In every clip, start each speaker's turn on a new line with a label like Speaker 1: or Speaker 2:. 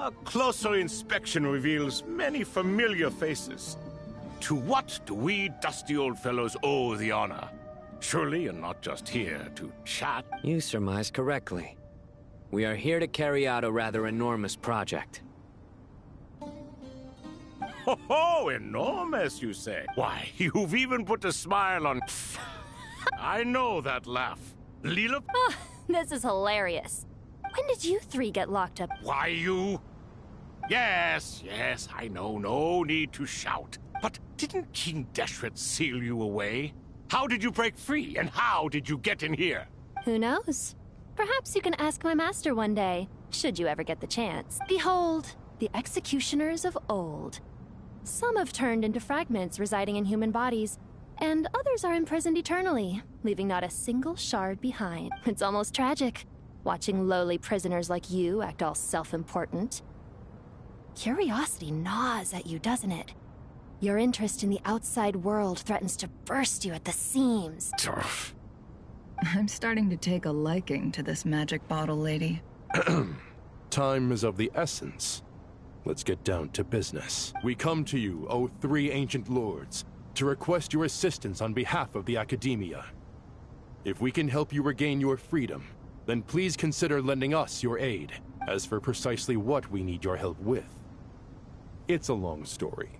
Speaker 1: A closer inspection reveals many familiar faces. To what do we dusty old fellows owe the honor? Surely you're not just here to chat.
Speaker 2: You surmise correctly. We are here to carry out a rather enormous project.
Speaker 1: Ho ho! Enormous, you say? Why, you've even put a smile on... I know that laugh. Leela?
Speaker 3: Oh, this is hilarious. When did you three get locked up?
Speaker 1: Why, you... Yes, I know. No need to shout. But didn't King Deshret seal you away? How did you break free, and how did you get in here?
Speaker 3: Who knows? Perhaps you can ask my master one day, should you ever get the chance. Behold, the executioners of old. Some have turned into fragments residing in human bodies, and others are imprisoned eternally, leaving not a single shard behind. It's almost tragic, watching lowly prisoners like you act all self-important. Curiosity gnaws at you, doesn't it? Your interest in the outside world threatens to burst you at the seams.
Speaker 1: Turf.
Speaker 4: I'm starting to take a liking to this magic bottle lady.
Speaker 5: Time is of the essence. Let's get down to business. We come to you, O three ancient lords, to request your assistance on behalf of the Academia. If we can help you regain your freedom, then please consider lending us your aid. As for precisely what we need your help with, it's a long story.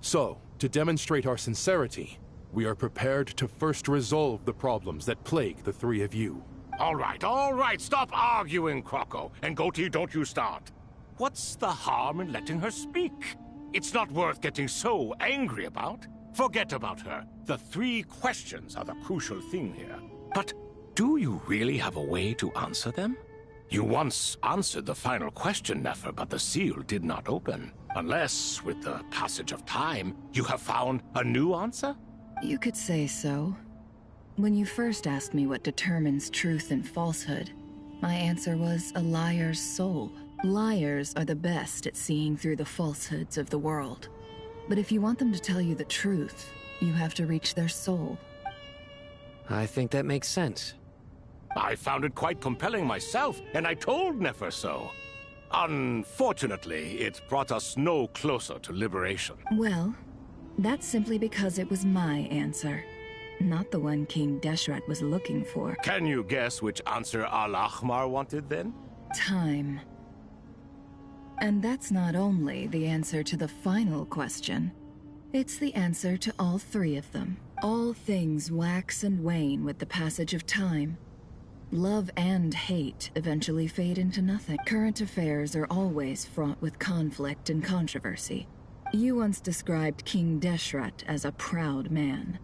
Speaker 5: So, to demonstrate our sincerity, we are prepared to first resolve the problems that plague the three of you.
Speaker 1: All right, stop arguing, Croco. And Goatee, don't you start. What's the harm in letting her speak? It's not worth getting so angry about. Forget about her. The three questions are the crucial thing here. But do you really have a way to answer them? You once answered the final question, Nefer, but the seal did not open. Unless, with the passage of time, you have found a new answer?
Speaker 4: You could say so. When you first asked me what determines truth and falsehood, my answer was a liar's soul. Liars are the best at seeing through the falsehoods of the world. But if you want them to tell you the truth, you have to reach their soul.
Speaker 2: I think that makes sense.
Speaker 1: I found it quite compelling myself, and I told Nefer so. Unfortunately, it brought us no closer to liberation.
Speaker 4: Well, that's simply because it was my answer, not the one King Deshret was looking for.
Speaker 1: Can you guess which answer Al-Ahmar wanted then?
Speaker 4: Time. And that's not only the answer to the final question. It's the answer to all three of them. All things wax and wane with the passage of time. Love and hate eventually fade into nothing. Current affairs are always fraught with conflict and controversy. You once described King Deshret as a proud man.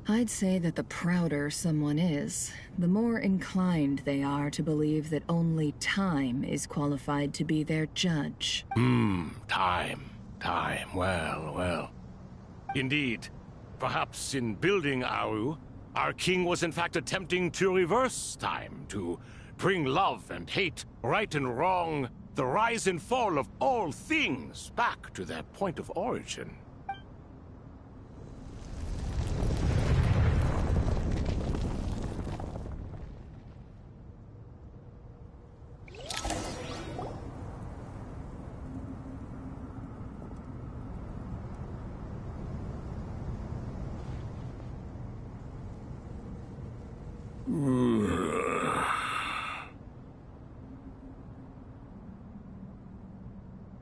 Speaker 4: I'd say that the prouder someone is, the more inclined they are to believe that only time is qualified to be their judge.
Speaker 1: Time. Well. Indeed. Perhaps in building Aru, our king was in fact attempting to reverse time, to bring love and hate, right and wrong, the rise and fall of all things back to their point of origin.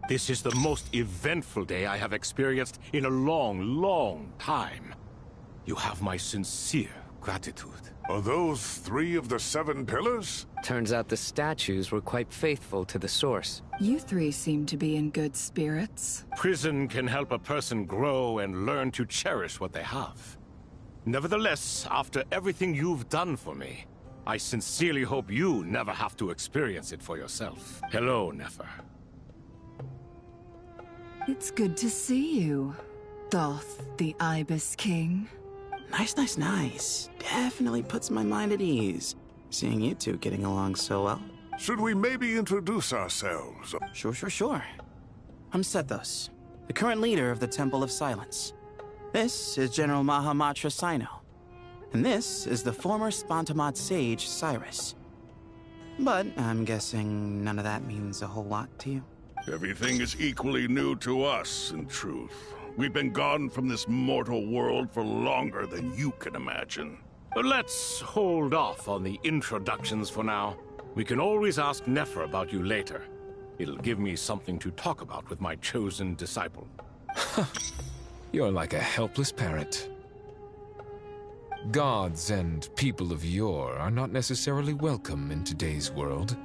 Speaker 1: This is the most eventful day I have experienced in a long time. You have my sincere gratitude.
Speaker 6: Are those three of the 7 pillars?
Speaker 2: Turns out the statues were quite faithful to the source.
Speaker 4: You three seem to be in good spirits.
Speaker 1: Prison can help a person grow and learn to cherish what they have. Nevertheless, after everything you've done for me, I sincerely hope you never have to experience it for yourself. Hello, Nefer.
Speaker 4: It's good to see you, Thoth, the Ibis King.
Speaker 7: Nice. Definitely puts my mind at ease, seeing you two getting along so well.
Speaker 6: Should we maybe introduce ourselves?
Speaker 7: Sure. I'm Sethos, the current leader of the Temple of Silence. This is General Mahamatra Sino, and this is the former Spantamat sage, Cyrus. But I'm guessing none of that means a whole lot to you.
Speaker 6: Everything is equally new to us, in truth. We've been gone from this mortal world for longer than you can imagine.
Speaker 1: Let's hold off on the introductions for now. We can always ask Nefer about you later. It'll give me something to talk about with my chosen disciple.
Speaker 8: You're like a helpless parrot. Gods and people of yore are not necessarily welcome in today's world.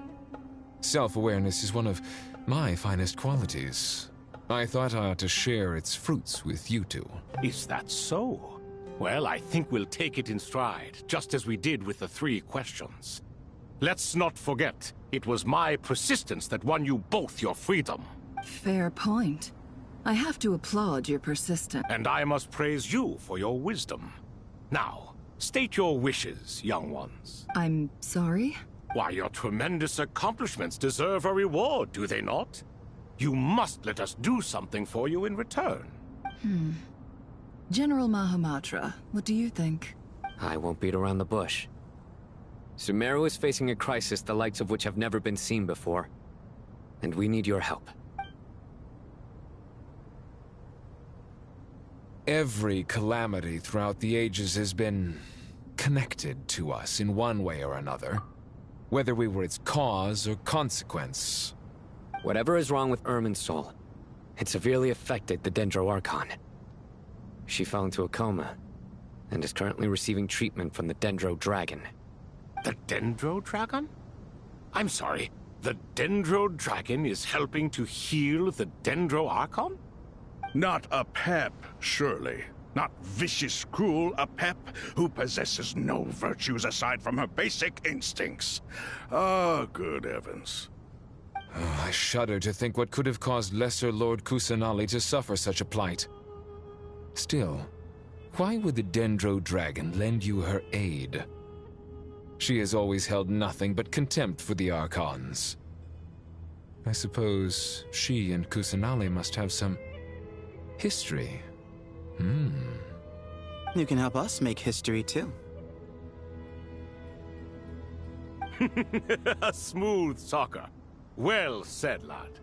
Speaker 8: Self-awareness is one of my finest qualities. I thought I ought to share its fruits with you two.
Speaker 1: Is that so? Well, I think we'll take it in stride, just as we did with the 3 questions. Let's not forget, it was my persistence that won you both your freedom.
Speaker 4: Fair point. I have to applaud your persistence.
Speaker 1: And I must praise you for your wisdom. Now, state your wishes, young ones.
Speaker 4: I'm sorry?
Speaker 1: Why, your tremendous accomplishments deserve a reward, do they not? You must let us do something for you in return.
Speaker 4: General Mahamatra, what do you think?
Speaker 2: I won't beat around the bush. Sumeru is facing a crisis the likes of which have never been seen before. And we need your help.
Speaker 8: Every calamity throughout the ages has been connected to us in one way or another, whether we were its cause or consequence.
Speaker 2: Whatever is wrong with Irminsul, it severely affected the Dendro Archon. She fell into a coma, and is currently receiving treatment from the Dendro Dragon.
Speaker 1: The Dendro Dragon? I'm sorry, the Dendro Dragon is helping to heal the Dendro Archon?
Speaker 6: Not a pep, surely. Not vicious, cruel a pep who possesses no virtues aside from her basic instincts. Ah, good heavens.
Speaker 8: Oh, I shudder to think what could have caused Lesser Lord Kusanali to suffer such a plight. Still, why would the Dendro Dragon lend you her aid? She has always held nothing but contempt for the Archons. I suppose she and Kusanali must have some history.
Speaker 7: You can help us make history, too.
Speaker 1: A smooth talker. Well said, lad.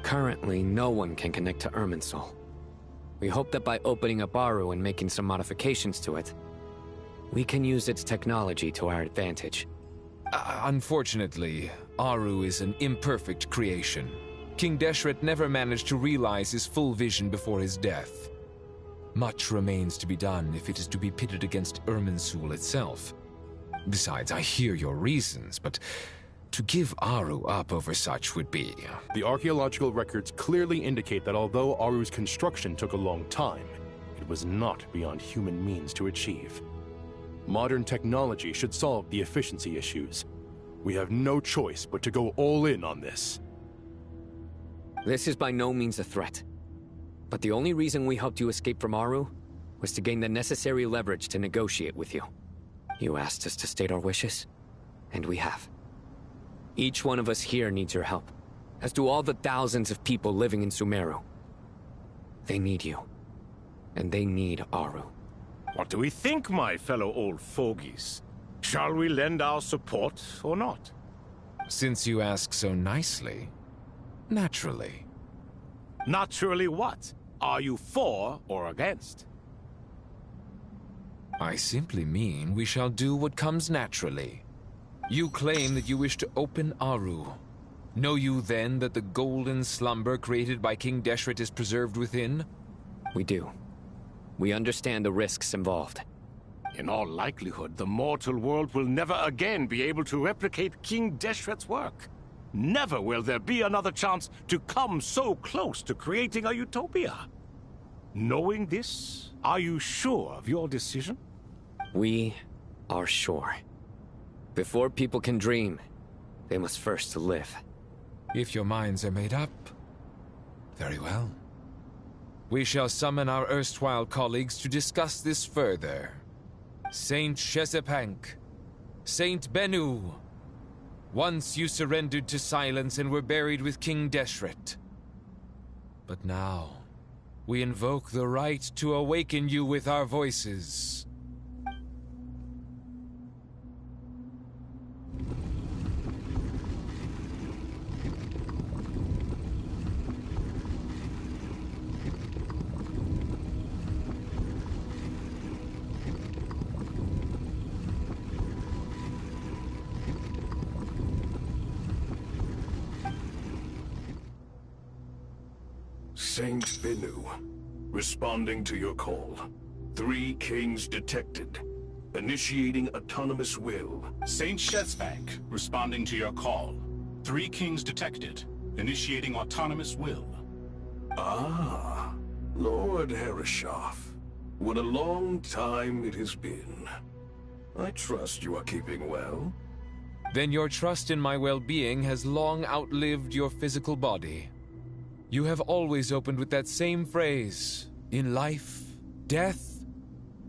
Speaker 2: Currently, no one can connect to Irminsul. We hope that by opening up Aru and making some modifications to it, we can use its technology to our advantage.
Speaker 8: Unfortunately, Aru is an imperfect creation. King Deshret never managed to realize his full vision before his death. Much remains to be done if it is to be pitted against Irminsul itself. Besides, I hear your reasons, but to give Aru up over such would be...
Speaker 5: The archaeological records clearly indicate that although Aru's construction took a long time, it was not beyond human means to achieve. Modern technology should solve the efficiency issues. We have no choice but to go all in on this.
Speaker 2: This is by no means a threat. But the only reason we helped you escape from Aru was to gain the necessary leverage to negotiate with you. You asked us to state our wishes, and we have. Each one of us here needs your help, as do all the thousands of people living in Sumeru. They need you, and they need Aru.
Speaker 1: What do we think, my fellow old fogies? Shall we lend our support or not?
Speaker 8: Since you ask so nicely, naturally.
Speaker 1: Naturally what? Are you for or against?
Speaker 8: I simply mean we shall do what comes naturally. You claim that you wish to open Aru. Know you then that the golden slumber created by King Deshret is preserved within?
Speaker 2: We do. We understand the risks involved.
Speaker 1: In all likelihood, the mortal world will never again be able to replicate King Deshret's work. Never will there be another chance to come so close to creating a utopia. Knowing this, are you sure of your decision?
Speaker 2: We are sure. Before people can dream, they must first live.
Speaker 8: If your minds are made up, very well. We shall summon our erstwhile colleagues to discuss this further. Saint Shezepank, Saint Bennu, once you surrendered to silence and were buried with King Deshret. But now, we invoke the right to awaken you with our voices.
Speaker 9: Saint Binu, responding to your call. 3 kings detected. Initiating autonomous will.
Speaker 10: Saint Shesbank, responding to your call. 3 kings detected. Initiating autonomous will.
Speaker 9: Ah, Lord Herreshoff. What a long time it has been. I trust you are keeping well.
Speaker 8: Then your trust in my well-being has long outlived your physical body. You have always opened with that same phrase, in life, death,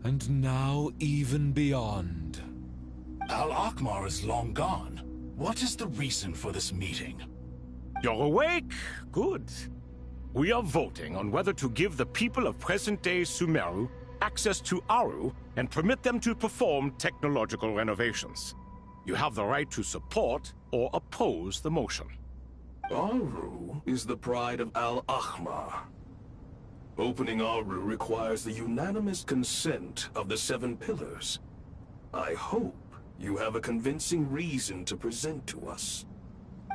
Speaker 8: and now even beyond.
Speaker 10: Al-Akmar is long gone. What is the reason for this meeting?
Speaker 1: You're awake? Good. We are voting on whether to give the people of present-day Sumeru access to Aru and permit them to perform technological renovations. You have the right to support or oppose the motion.
Speaker 9: Aru is the pride of Al-Ahmar. Opening Aru requires the unanimous consent of the 7 pillars. I hope you have a convincing reason to present to us.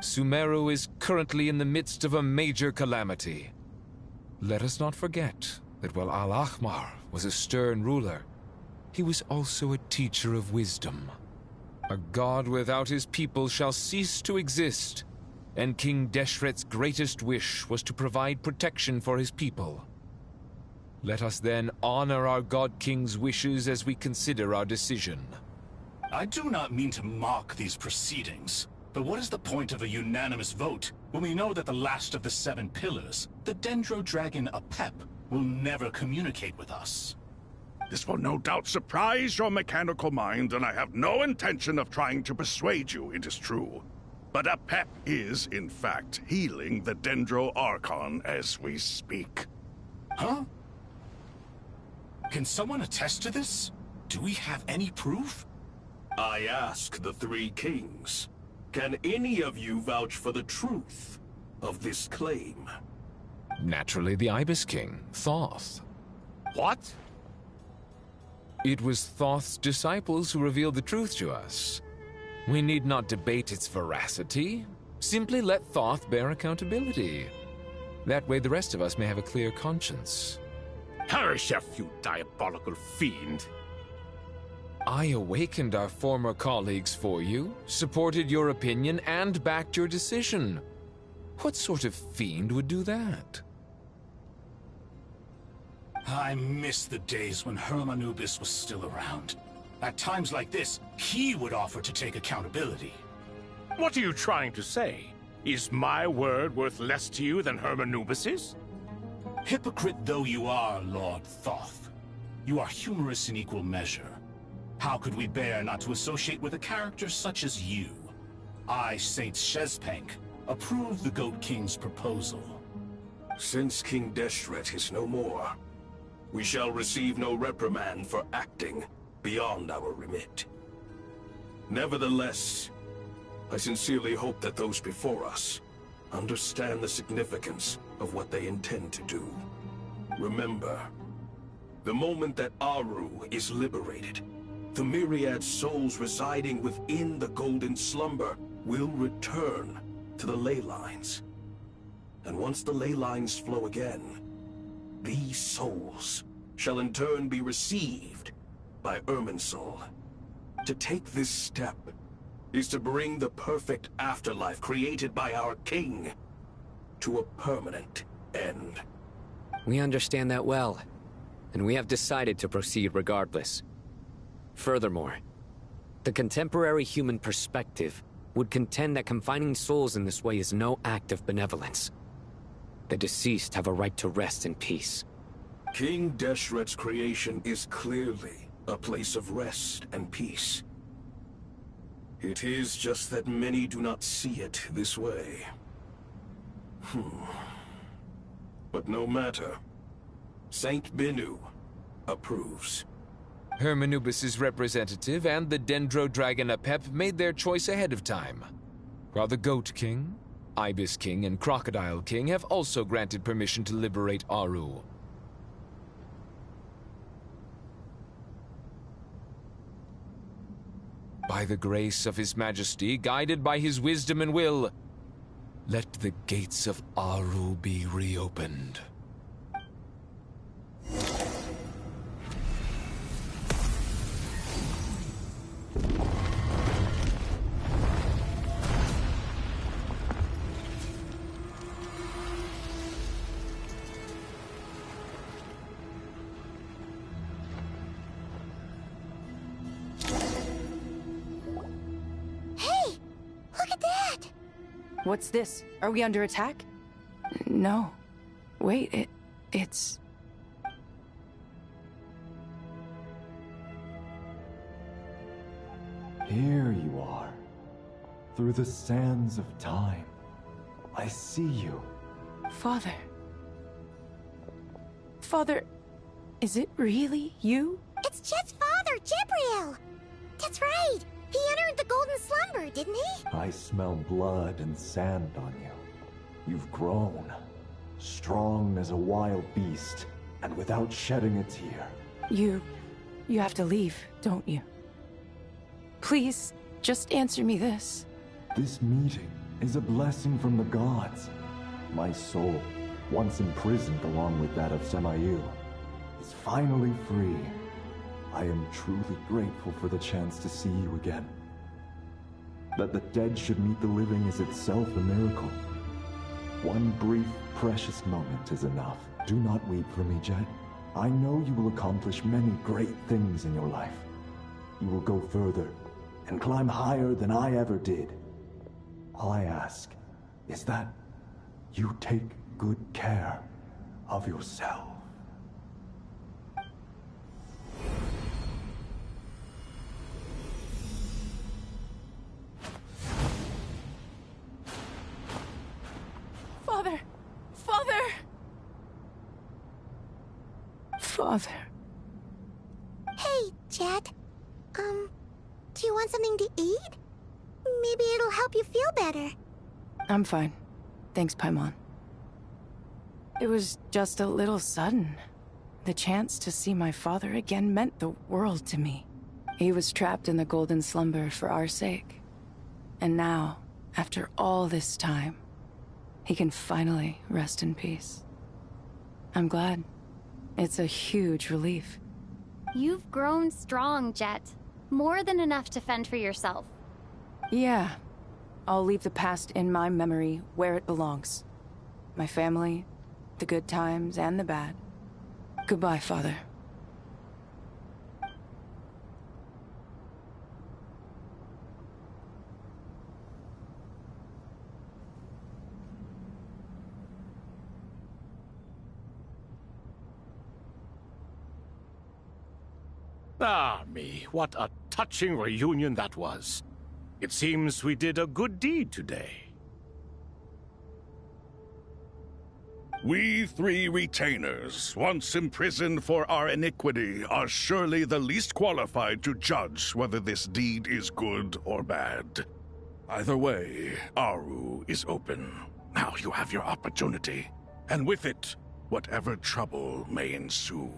Speaker 8: Sumeru is currently in the midst of a major calamity. Let us not forget that while Al-Ahmar was a stern ruler, he was also a teacher of wisdom. A god without his people shall cease to exist, and King Deshret's greatest wish was to provide protection for his people. Let us then honor our God King's wishes as we consider our decision.
Speaker 10: I do not mean to mock these proceedings, but what is the point of a unanimous vote when we know that the last of the 7 pillars, the Dendro Dragon Apep, will never communicate with us?
Speaker 6: This will no doubt surprise your mechanical mind, and I have no intention of trying to persuade you it is true. But Apep is, in fact, healing the Dendro Archon as we speak.
Speaker 10: Huh? Can someone attest to this? Do we have any proof?
Speaker 9: I ask the 3 kings. Can any of you vouch for the truth of this claim?
Speaker 8: Naturally, the Ibis King, Thoth.
Speaker 1: What?
Speaker 8: It was Thoth's disciples who revealed the truth to us. We need not debate its veracity. Simply let Thoth bear accountability. That way the rest of us may have a clear conscience.
Speaker 1: Herreshoff, you diabolical fiend.
Speaker 8: I awakened our former colleagues for you, supported your opinion, and backed your decision. What sort of fiend would do that?
Speaker 10: I miss the days when Hermanubis was still around. At times like this, he would offer to take accountability.
Speaker 1: What are you trying to say? Is my word worth less to you than Hermanubis's?
Speaker 10: Hypocrite though you are, Lord Thoth, you are humorous in equal measure. How could we bear not to associate with a character such as you? I, Saint Shespank, approve the Goat King's proposal.
Speaker 9: Since King Deshret is no more, we shall receive no reprimand for acting beyond our remit. Nevertheless, I sincerely hope that those before us understand the significance of what they intend to do. Remember, the moment that Aru is liberated, the myriad souls residing within the Golden Slumber will return to the ley lines. And once the ley lines flow again, these souls shall in turn be received by Irminsul. To take this step is to bring the perfect afterlife created by our king to a permanent end.
Speaker 2: We understand that well, and we have decided to proceed regardless. Furthermore, the contemporary human perspective would contend that confining souls in this way is no act of benevolence. The deceased have a right to rest in peace.
Speaker 9: King Deshret's creation is clearly a place of rest and peace. It is just that many do not see it this way. But no matter. Saint Binu approves.
Speaker 8: Hermanubis' representative and the Dendro Dragon Apep made their choice ahead of time, while the Goat King, Ibis King, and Crocodile King have also granted permission to liberate Aru. By the grace of His Majesty, guided by his wisdom and will, let the gates of Aru be reopened.
Speaker 11: What's this? Are we under attack? No. Wait, it's...
Speaker 12: Here you are. Through the sands of time. I see you.
Speaker 11: Father. Father, is it really you?
Speaker 13: It's Jet's father, Jibriel! That's right! He entered the Golden Slumber, didn't he?
Speaker 12: I smell blood and sand on you. You've grown. Strong as a wild beast, and without shedding a tear.
Speaker 11: You have to leave, don't you? Please, just answer me this.
Speaker 12: This meeting is a blessing from the gods. My soul, once imprisoned along with that of Semail, is finally free. I am truly grateful for the chance to see you again. That the dead should meet the living is itself a miracle. One brief, precious moment is enough. Do not weep for me, Jet. I know you will accomplish many great things in your life. You will go further and climb higher than I ever did. All I ask is that you take good care of yourself.
Speaker 11: Father! Father! Father.
Speaker 13: Hey, Jet. Do you want something to eat? Maybe it'll help you feel better.
Speaker 11: I'm fine. Thanks, Paimon. It was just a little sudden. The chance to see my father again meant the world to me. He was trapped in the Golden Slumber for our sake. And now, after all this time, he can finally rest in peace. I'm glad. It's a huge relief.
Speaker 14: You've grown strong, Jet. More than enough to fend for yourself.
Speaker 11: Yeah. I'll leave the past in my memory where it belongs. My family, the good times and the bad. Goodbye, Father.
Speaker 1: Ah, me, what a touching reunion that was. It seems we did a good deed today.
Speaker 6: We three retainers, once imprisoned for our iniquity, are surely the least qualified to judge whether this deed is good or bad. Either way, Aru is open. Now you have your opportunity, and with it, whatever trouble may ensue.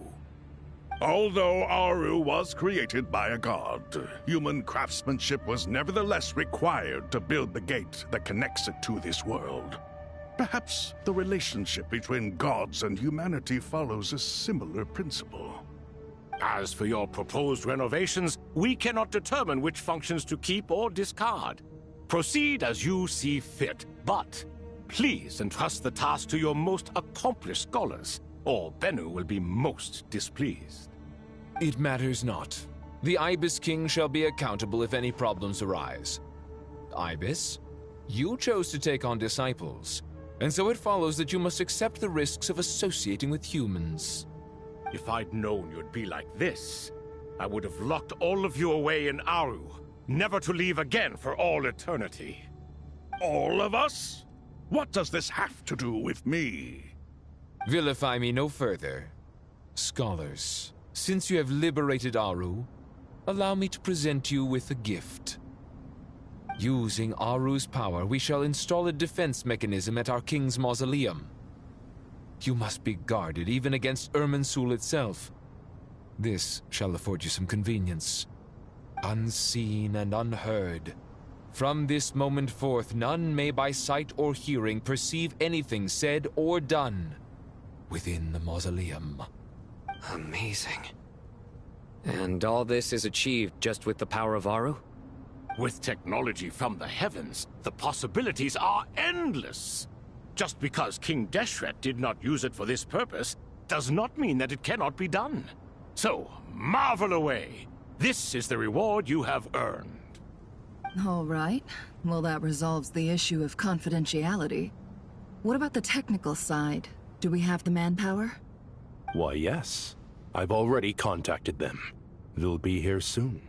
Speaker 6: Although Aru was created by a god, human craftsmanship was nevertheless required to build the gate that connects it to this world. Perhaps the relationship between gods and humanity follows a similar principle.
Speaker 1: As for your proposed renovations, we cannot determine which functions to keep or discard. Proceed as you see fit, but please entrust the task to your most accomplished scholars, or Bennu will be most displeased.
Speaker 8: It matters not. The Ibis King shall be accountable if any problems arise. Ibis, you chose to take on disciples, and so it follows that you must accept the risks of associating with humans.
Speaker 1: If I'd known you'd be like this, I would have locked all of you away in Aru, never to leave again for all eternity.
Speaker 6: All of us? What does this have to do with me?
Speaker 8: Vilify me no further. Scholars, since you have liberated Aru, allow me to present you with a gift. Using Aru's power, we shall install a defense mechanism at our king's mausoleum. You must be guarded even against Irminsul itself. This shall afford you some convenience. Unseen and unheard. From this moment forth, none may by sight or hearing perceive anything said or done within the mausoleum.
Speaker 2: Amazing. And all this is achieved just with the power of Aru?
Speaker 1: With technology from the heavens, the possibilities are endless. Just because King Deshret did not use it for this purpose does not mean that it cannot be done. So, marvel away. This is the reward you have earned.
Speaker 4: All right. Well, that resolves the issue of confidentiality. What about the technical side? Do we have the manpower?
Speaker 5: Why, yes. I've already contacted them. They'll be here soon.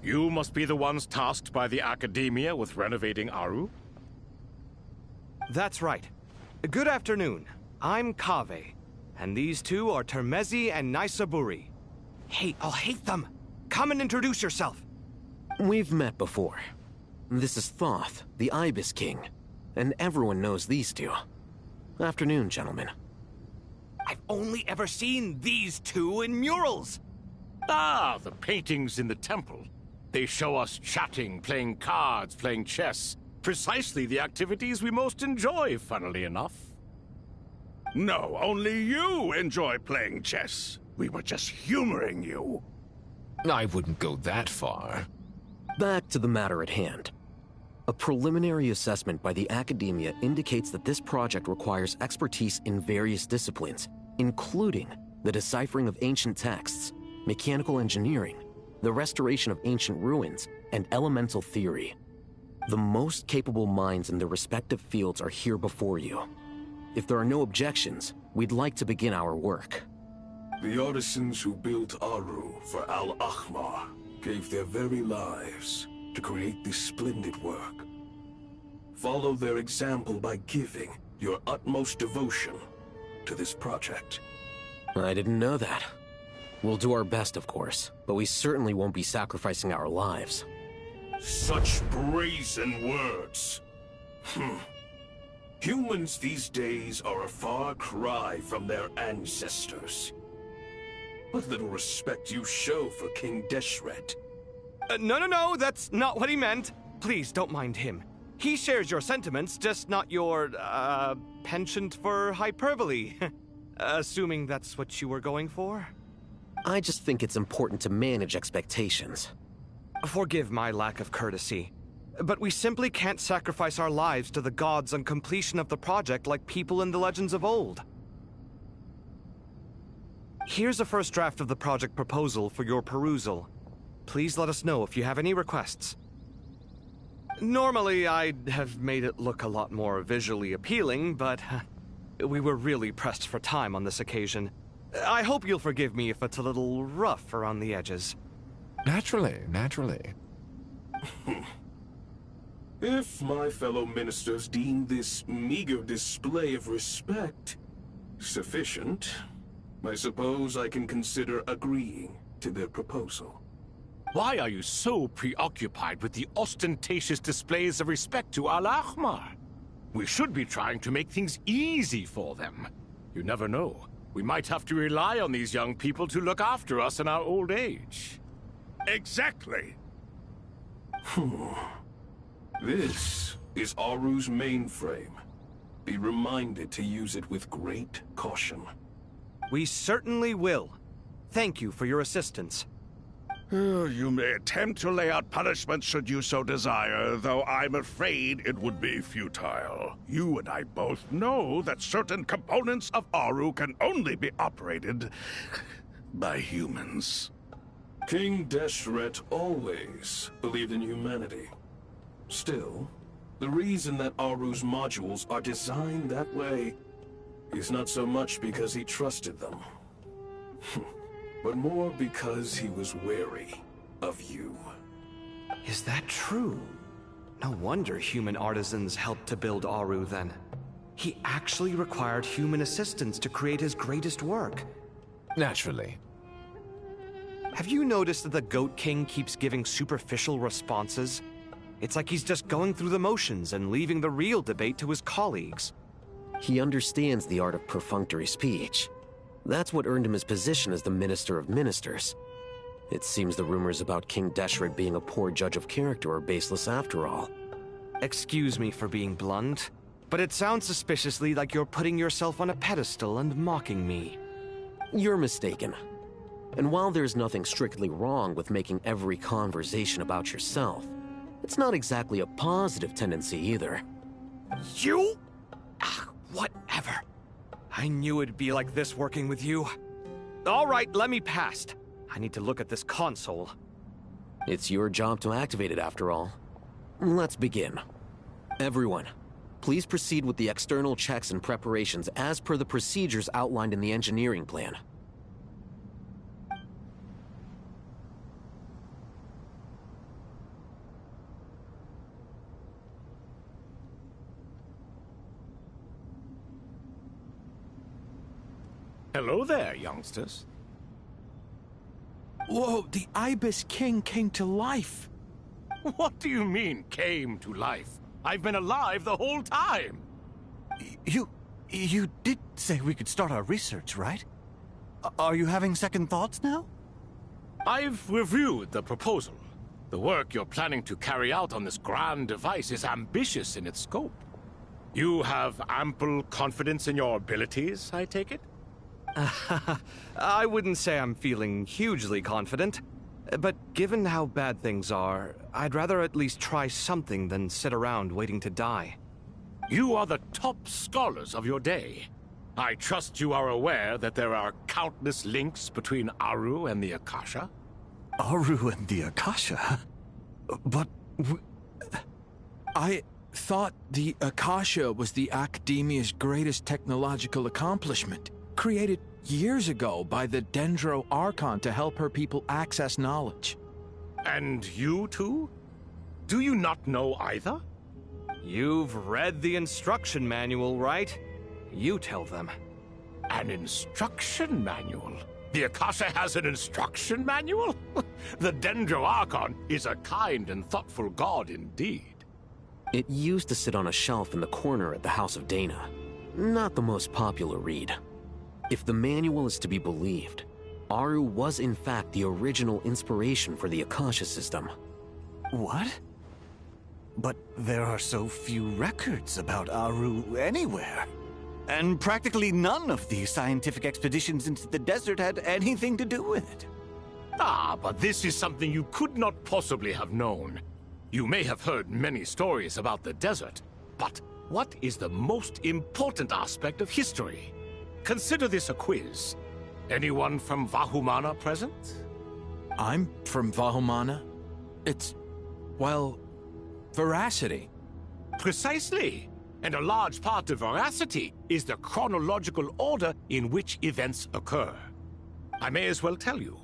Speaker 1: You must be the ones tasked by the Academia with renovating Aru?
Speaker 15: That's right. Good afternoon. I'm Kaveh, and these two are Termezi and Naisaburi. Hey, I'll hate them! Come and introduce yourself!
Speaker 16: We've met before. This is Thoth, the Ibis King, and everyone knows these two. Afternoon, gentlemen.
Speaker 15: I've only ever seen these two in murals!
Speaker 1: Ah, the paintings in the temple. They show us chatting, playing cards, playing chess. Precisely the activities we most enjoy, funnily enough.
Speaker 6: No, only you enjoy playing chess. We were just humoring you.
Speaker 8: I wouldn't go that far.
Speaker 16: Back to the matter at hand. A preliminary assessment by the Academia indicates that this project requires expertise in various disciplines, including the deciphering of ancient texts, mechanical engineering, the restoration of ancient ruins, and elemental theory. The most capable minds in their respective fields are here before you. If there are no objections, we'd like to begin our work.
Speaker 9: The artisans who built Aru for Al-Ahmar gave their very lives to create this splendid work. Follow their example by giving your utmost devotion to this project.
Speaker 16: I didn't know that. We'll do our best, of course, but we certainly won't be sacrificing our lives.
Speaker 9: Such brazen words. Humans these days are a far cry from their ancestors. What little respect you show for King Deshret.
Speaker 15: No, that's not what he meant. Please, don't mind him. He shares your sentiments, just not your, penchant for hyperbole. Assuming that's what you were going for?
Speaker 16: I just think it's important to manage expectations.
Speaker 15: Forgive my lack of courtesy, but we simply can't sacrifice our lives to the gods on completion of the project like people in the legends of old. Here's a first draft of the project proposal for your perusal. Please let us know if you have any requests. Normally, I'd have made it look a lot more visually appealing, but we were really pressed for time on this occasion. I hope you'll forgive me if it's a little rough around the edges.
Speaker 8: Naturally.
Speaker 9: If my fellow ministers deem this meager display of respect sufficient, I suppose I can consider agreeing to their proposal.
Speaker 1: Why are you so preoccupied with the ostentatious displays of respect to Al-Ahmar? We should be trying to make things easy for them. You never know. We might have to rely on these young people to look after us in our old age.
Speaker 6: Exactly.
Speaker 9: This is Aru's mainframe. Be reminded to use it with great caution.
Speaker 15: We certainly will. Thank you for your assistance.
Speaker 6: You may attempt to lay out punishment should you so desire, though I'm afraid it would be futile. You and I both know that certain components of Aru can only be operated by humans.
Speaker 9: King Deshret always believed in humanity. Still, the reason that Aru's modules are designed that way is not so much because he trusted them, but more because he was wary of you.
Speaker 15: Is that true? No wonder human artisans helped to build Aru then. He actually required human assistance to create his greatest work.
Speaker 8: Naturally.
Speaker 15: Have you noticed that the Goat King keeps giving superficial responses? It's like he's just going through the motions and leaving the real debate to his colleagues.
Speaker 16: He understands the art of perfunctory speech. That's what earned him his position as the Minister of Ministers. It seems the rumors about King Deshret being a poor judge of character are baseless after all.
Speaker 15: Excuse me for being blunt, but it sounds suspiciously like you're putting yourself on a pedestal and mocking me.
Speaker 16: You're mistaken. And while there's nothing strictly wrong with making every conversation about yourself, it's not exactly a positive tendency either.
Speaker 15: You? Whatever. I knew it'd be like this working with you. All right, let me past. I need to look at this console.
Speaker 16: It's your job to activate it after all. Let's begin. Everyone, please proceed with the external checks and preparations as per the procedures outlined in the engineering plan.
Speaker 1: Hello there, youngsters.
Speaker 17: Whoa, the Ibis King came to life.
Speaker 1: What do you mean, came to life? I've been alive the whole time.
Speaker 18: You did say we could start our research, right? Are you having second thoughts now?
Speaker 1: I've reviewed the proposal. The work you're planning to carry out on this grand device is ambitious in its scope. You have ample confidence in your abilities, I take it?
Speaker 15: I wouldn't say I'm feeling hugely confident, but given how bad things are, I'd rather at least try something than sit around waiting to die.
Speaker 1: You are the top scholars of your day. I trust you are aware that there are countless links between Aru and the Akasha?
Speaker 18: Aru and the Akasha? But...
Speaker 17: I thought the Akasha was the Academia's greatest technological accomplishment, created years ago by the Dendro Archon to help her people access knowledge.
Speaker 1: And you too? Do you not know either?
Speaker 15: You've read the instruction manual, right? You tell them.
Speaker 1: An instruction manual? The Akasha has an instruction manual? The Dendro Archon is a kind and thoughtful god indeed.
Speaker 16: It used to sit on a shelf in the corner at the House of Dana. Not the most popular read. If the manual is to be believed, Aru was in fact the original inspiration for the Akasha system.
Speaker 18: What? But there are so few records about Aru anywhere. And practically none of the scientific expeditions into the desert had anything to do with it.
Speaker 1: Ah, but this is something you could not possibly have known. You may have heard many stories about the desert, but what is the most important aspect of history? Consider this a quiz. Anyone from Vahumana present?
Speaker 17: I'm from Vahumana. It's, well, veracity.
Speaker 1: Precisely. And a large part of veracity is the chronological order in which events occur. I may as well tell you.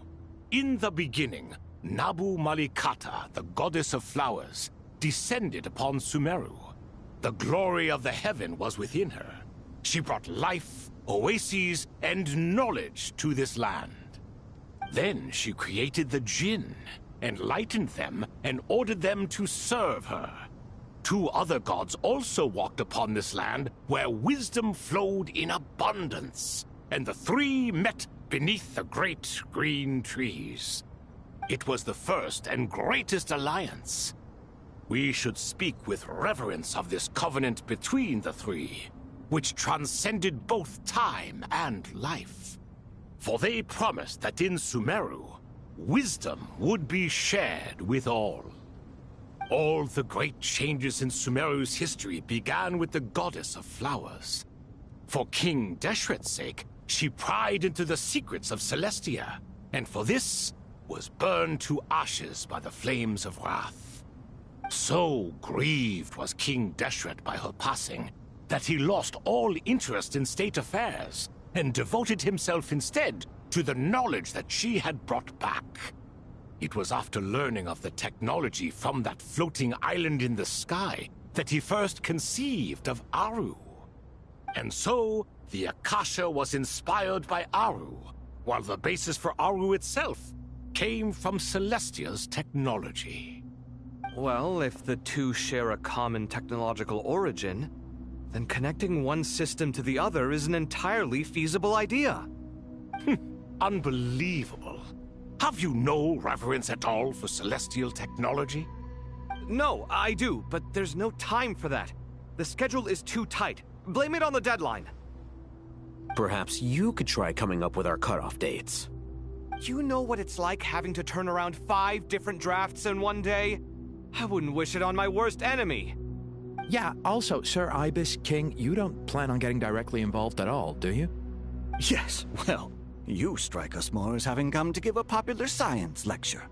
Speaker 1: In the beginning, Nabu Malikata, the goddess of flowers, descended upon Sumeru. The glory of the heaven was within her. She brought life, oases, and knowledge to this land. Then she created the Jinn, enlightened them, and ordered them to serve her. Two other gods also walked upon this land where wisdom flowed in abundance, and the three met beneath the great green trees. It was the first and greatest alliance. We should speak with reverence of this covenant between the three, which transcended both time and life. For they promised that in Sumeru, wisdom would be shared with all. All the great changes in Sumeru's history began with the goddess of flowers. For King Deshret's sake, she pried into the secrets of Celestia, and for this was burned to ashes by the flames of wrath. So grieved was King Deshret by her passing, that he lost all interest in state affairs, and devoted himself instead to the knowledge that she had brought back. It was after learning of the technology from that floating island in the sky that he first conceived of Aru. And so, the Akasha was inspired by Aru, while the basis for Aru itself came from Celestia's technology.
Speaker 15: Well, if the two share a common technological origin, then connecting one system to the other is an entirely feasible idea.
Speaker 1: Unbelievable. Have you no reverence at all for celestial technology?
Speaker 15: No, I do, but there's no time for that. The schedule is too tight. Blame it on the deadline.
Speaker 16: Perhaps you could try coming up with our cutoff dates.
Speaker 15: You know what it's like having to turn around 5 different drafts in one day? I wouldn't wish it on my worst enemy.
Speaker 17: Yeah, also, Sir Ibis King, you don't plan on getting directly involved at all, do you?
Speaker 18: Yes, well, you strike us more as having come to give a popular science lecture.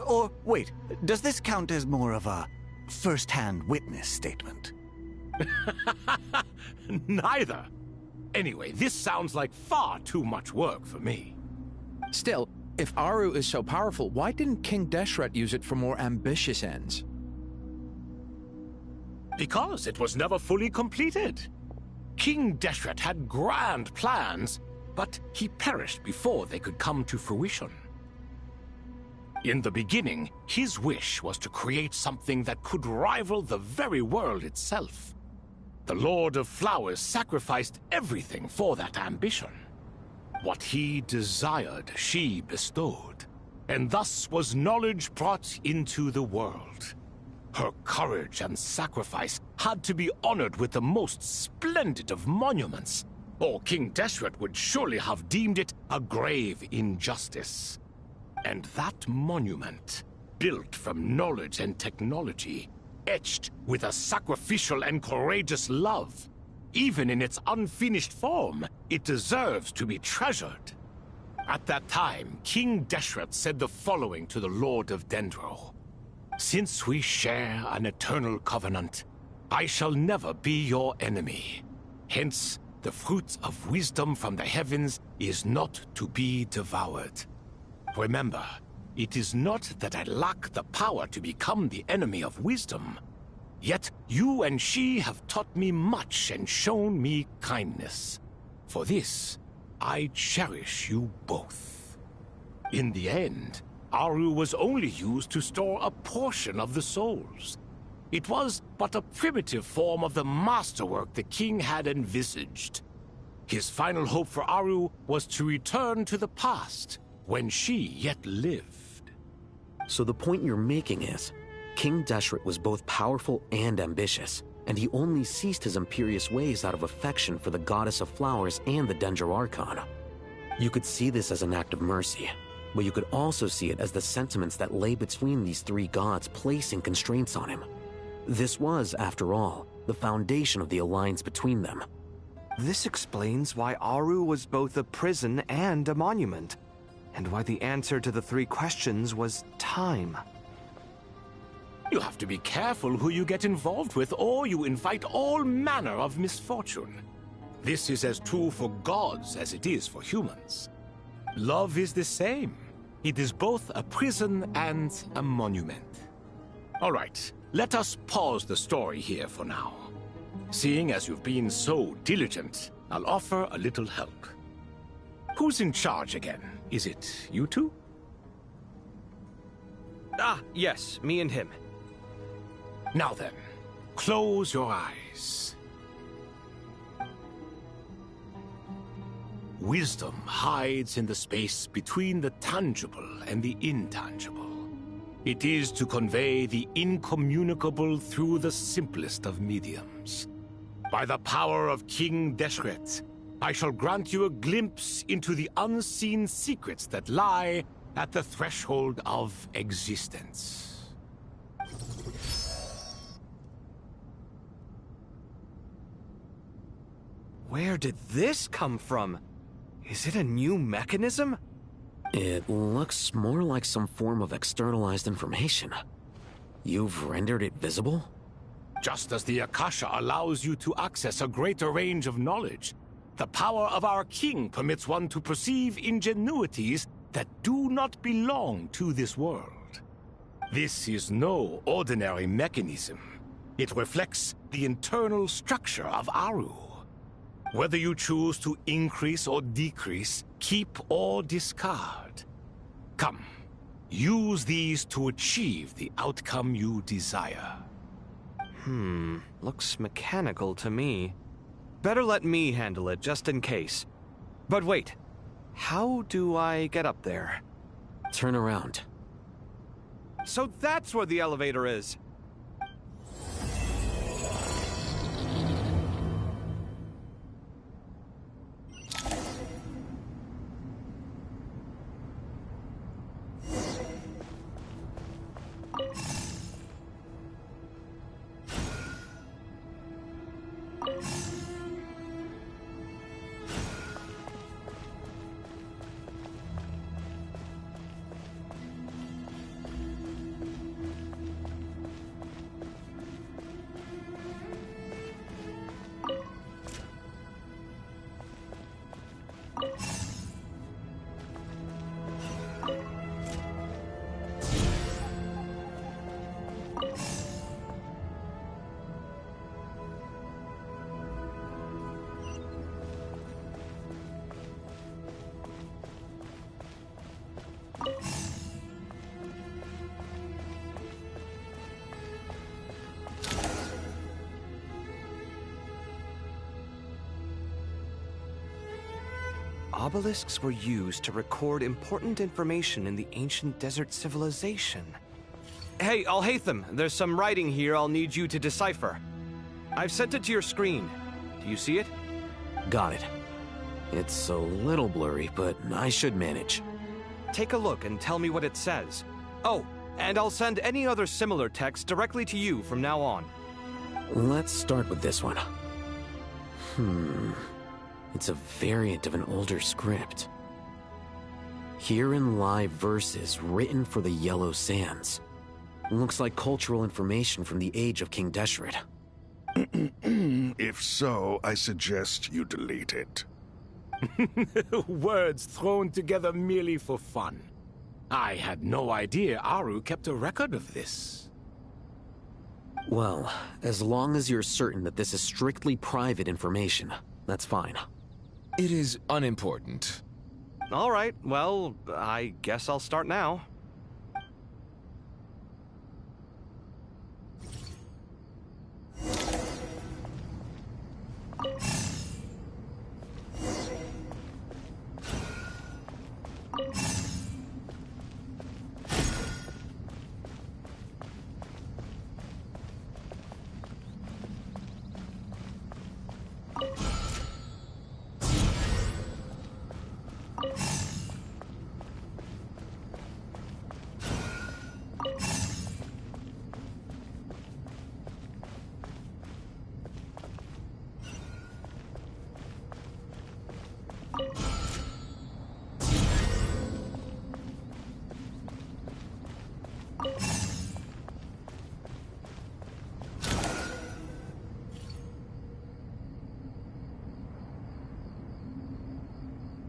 Speaker 18: Or, wait, does this count as more of a first-hand witness statement?
Speaker 1: Neither. Anyway, this sounds like far too much work for me.
Speaker 17: Still, if Aru is so powerful, why didn't King Deshret use it for more ambitious ends?
Speaker 1: Because it was never fully completed. King Deshret had grand plans, but he perished before they could come to fruition. In the beginning, his wish was to create something that could rival the very world itself. The Lord of Flowers sacrificed everything for that ambition. What he desired, she bestowed, and thus was knowledge brought into the world. Her courage and sacrifice had to be honored with the most splendid of monuments, or King Deshret would surely have deemed it a grave injustice. And that monument, built from knowledge and technology, etched with a sacrificial and courageous love, even in its unfinished form, it deserves to be treasured. At that time, King Deshret said the following to the Lord of Dendro. Since we share an eternal covenant, I shall never be your enemy. Hence, the fruit of wisdom from the heavens is not to be devoured. Remember, it is not that I lack the power to become the enemy of wisdom. Yet you and she have taught me much and shown me kindness. For this, I cherish you both. In the end, Aru was only used to store a portion of the souls. It was but a primitive form of the masterwork the king had envisaged. His final hope for Aru was to return to the past, when she yet lived.
Speaker 16: So the point you're making is, King Deshret was both powerful and ambitious, and he only ceased his imperious ways out of affection for the Goddess of Flowers and the Dendro Archon. You could see this as an act of mercy, but you could also see it as the sentiments that lay between these three gods placing constraints on him. This was, after all, the foundation of the alliance between them.
Speaker 15: This explains why Aru was both a prison and a monument, and why the answer to the three questions was time.
Speaker 1: You have to be careful who you get involved with, or you invite all manner of misfortune. This is as true for gods as it is for humans. Love is the same. It is both a prison and a monument. All right, let us pause the story here for now. Seeing as you've been so diligent, I'll offer a little help. Who's in charge again? Is it you two?
Speaker 15: Ah, yes, me and him.
Speaker 1: Now then, close your eyes. Wisdom hides in the space between the tangible and the intangible. It is to convey the incommunicable through the simplest of mediums. By the power of King Deshret, I shall grant you a glimpse into the unseen secrets that lie at the threshold of existence.
Speaker 15: Where did this come from? Is it a new mechanism?
Speaker 16: It looks more like some form of externalized information. You've rendered it visible?
Speaker 1: Just as the Akasha allows you to access a greater range of knowledge, the power of our king permits one to perceive ingenuities that do not belong to this world. This is no ordinary mechanism. It reflects the internal structure of Aru. Whether you choose to increase or decrease, keep or discard. Come, use these to achieve the outcome you desire.
Speaker 15: Looks mechanical to me. Better let me handle it, just in case. But wait, how do I get up there?
Speaker 16: Turn around.
Speaker 15: So that's where the elevator is! Obelisks were used to record important information in the ancient desert civilization. Hey, Alhaitham, there's some writing here I'll need you to decipher. I've sent it to your screen. Do you see it?
Speaker 16: Got it. It's a little blurry, but I should manage.
Speaker 15: Take a look and tell me what it says. Oh, and I'll send any other similar text directly to you from now on.
Speaker 16: Let's start with this one. It's a variant of an older script. Herein lie verses written for the Yellow Sands. Looks like cultural information from the age of King Deshret.
Speaker 6: If so, I suggest you delete it.
Speaker 1: Words thrown together merely for fun. I had no idea Aru kept a record of this.
Speaker 16: Well, as long as you're certain that this is strictly private information, that's fine.
Speaker 8: It is unimportant.
Speaker 15: All right, well, I guess I'll start now.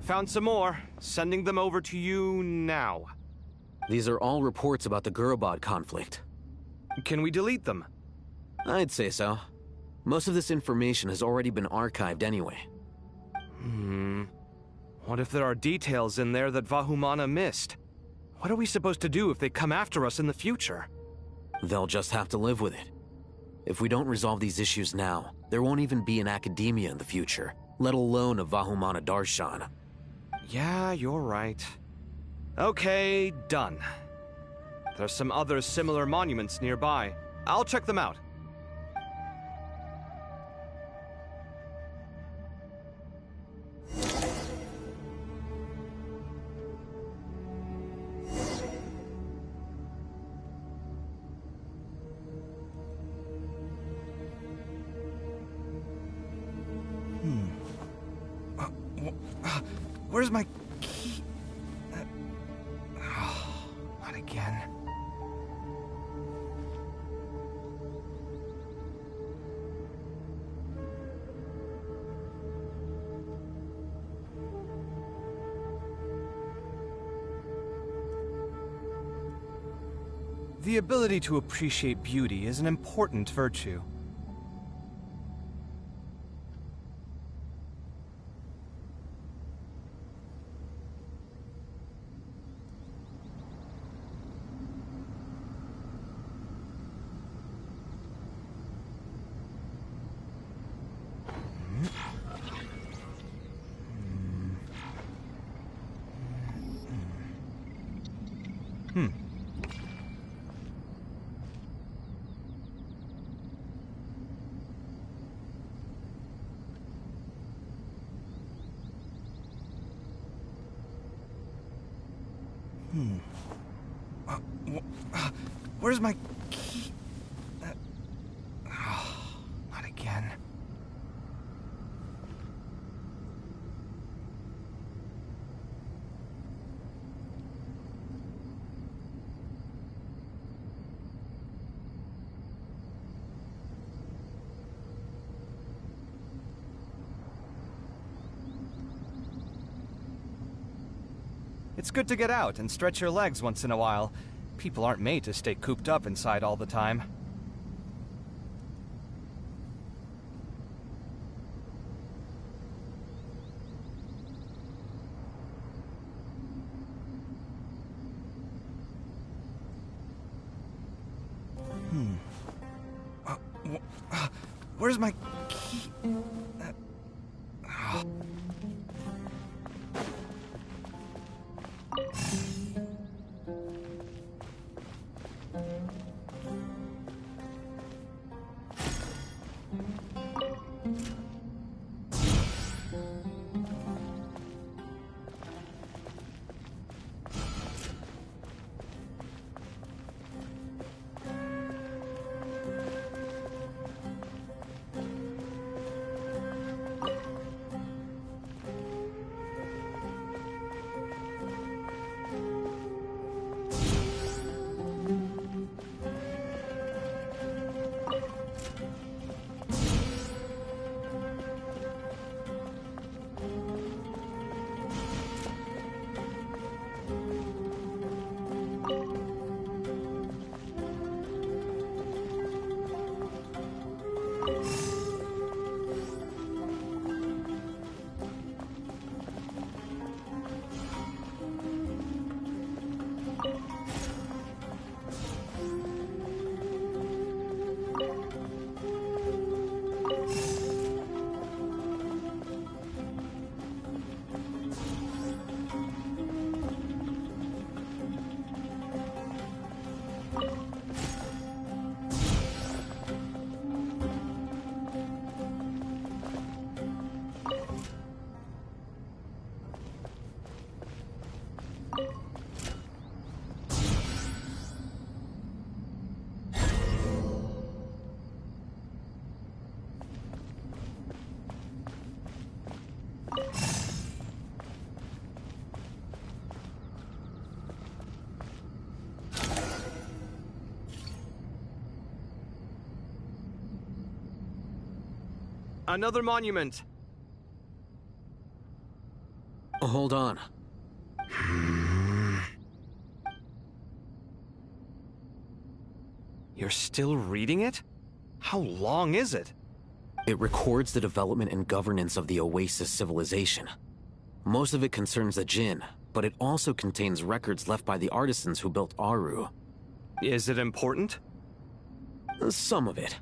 Speaker 15: Found some more. Sending them over to you now.
Speaker 16: These are all reports about the Gurubad conflict.
Speaker 15: Can we delete them?
Speaker 16: I'd say so. Most of this information has already been archived anyway.
Speaker 15: What if there are details in there that Vahumana missed? What are we supposed to do if they come after us in the future?
Speaker 16: They'll just have to live with it. If we don't resolve these issues now, there won't even be an academia in the future, let alone a Vahumana Darshan.
Speaker 15: Yeah, you're right. Okay, done. There's some other similar monuments nearby. I'll check them out. Where's my key? Not again. The ability to appreciate beauty is an important virtue. Where's my key? Not again. It's good to get out and stretch your legs once in a while. People aren't made to stay cooped up inside all the time. Where's my key? Another monument.
Speaker 16: Hold on.
Speaker 15: You're still reading it? How long is it?
Speaker 16: It records the development and governance of the Oasis civilization. Most of it concerns the Jinn, but it also contains records left by the artisans who built Aru.
Speaker 15: Is it important?
Speaker 16: Some of it.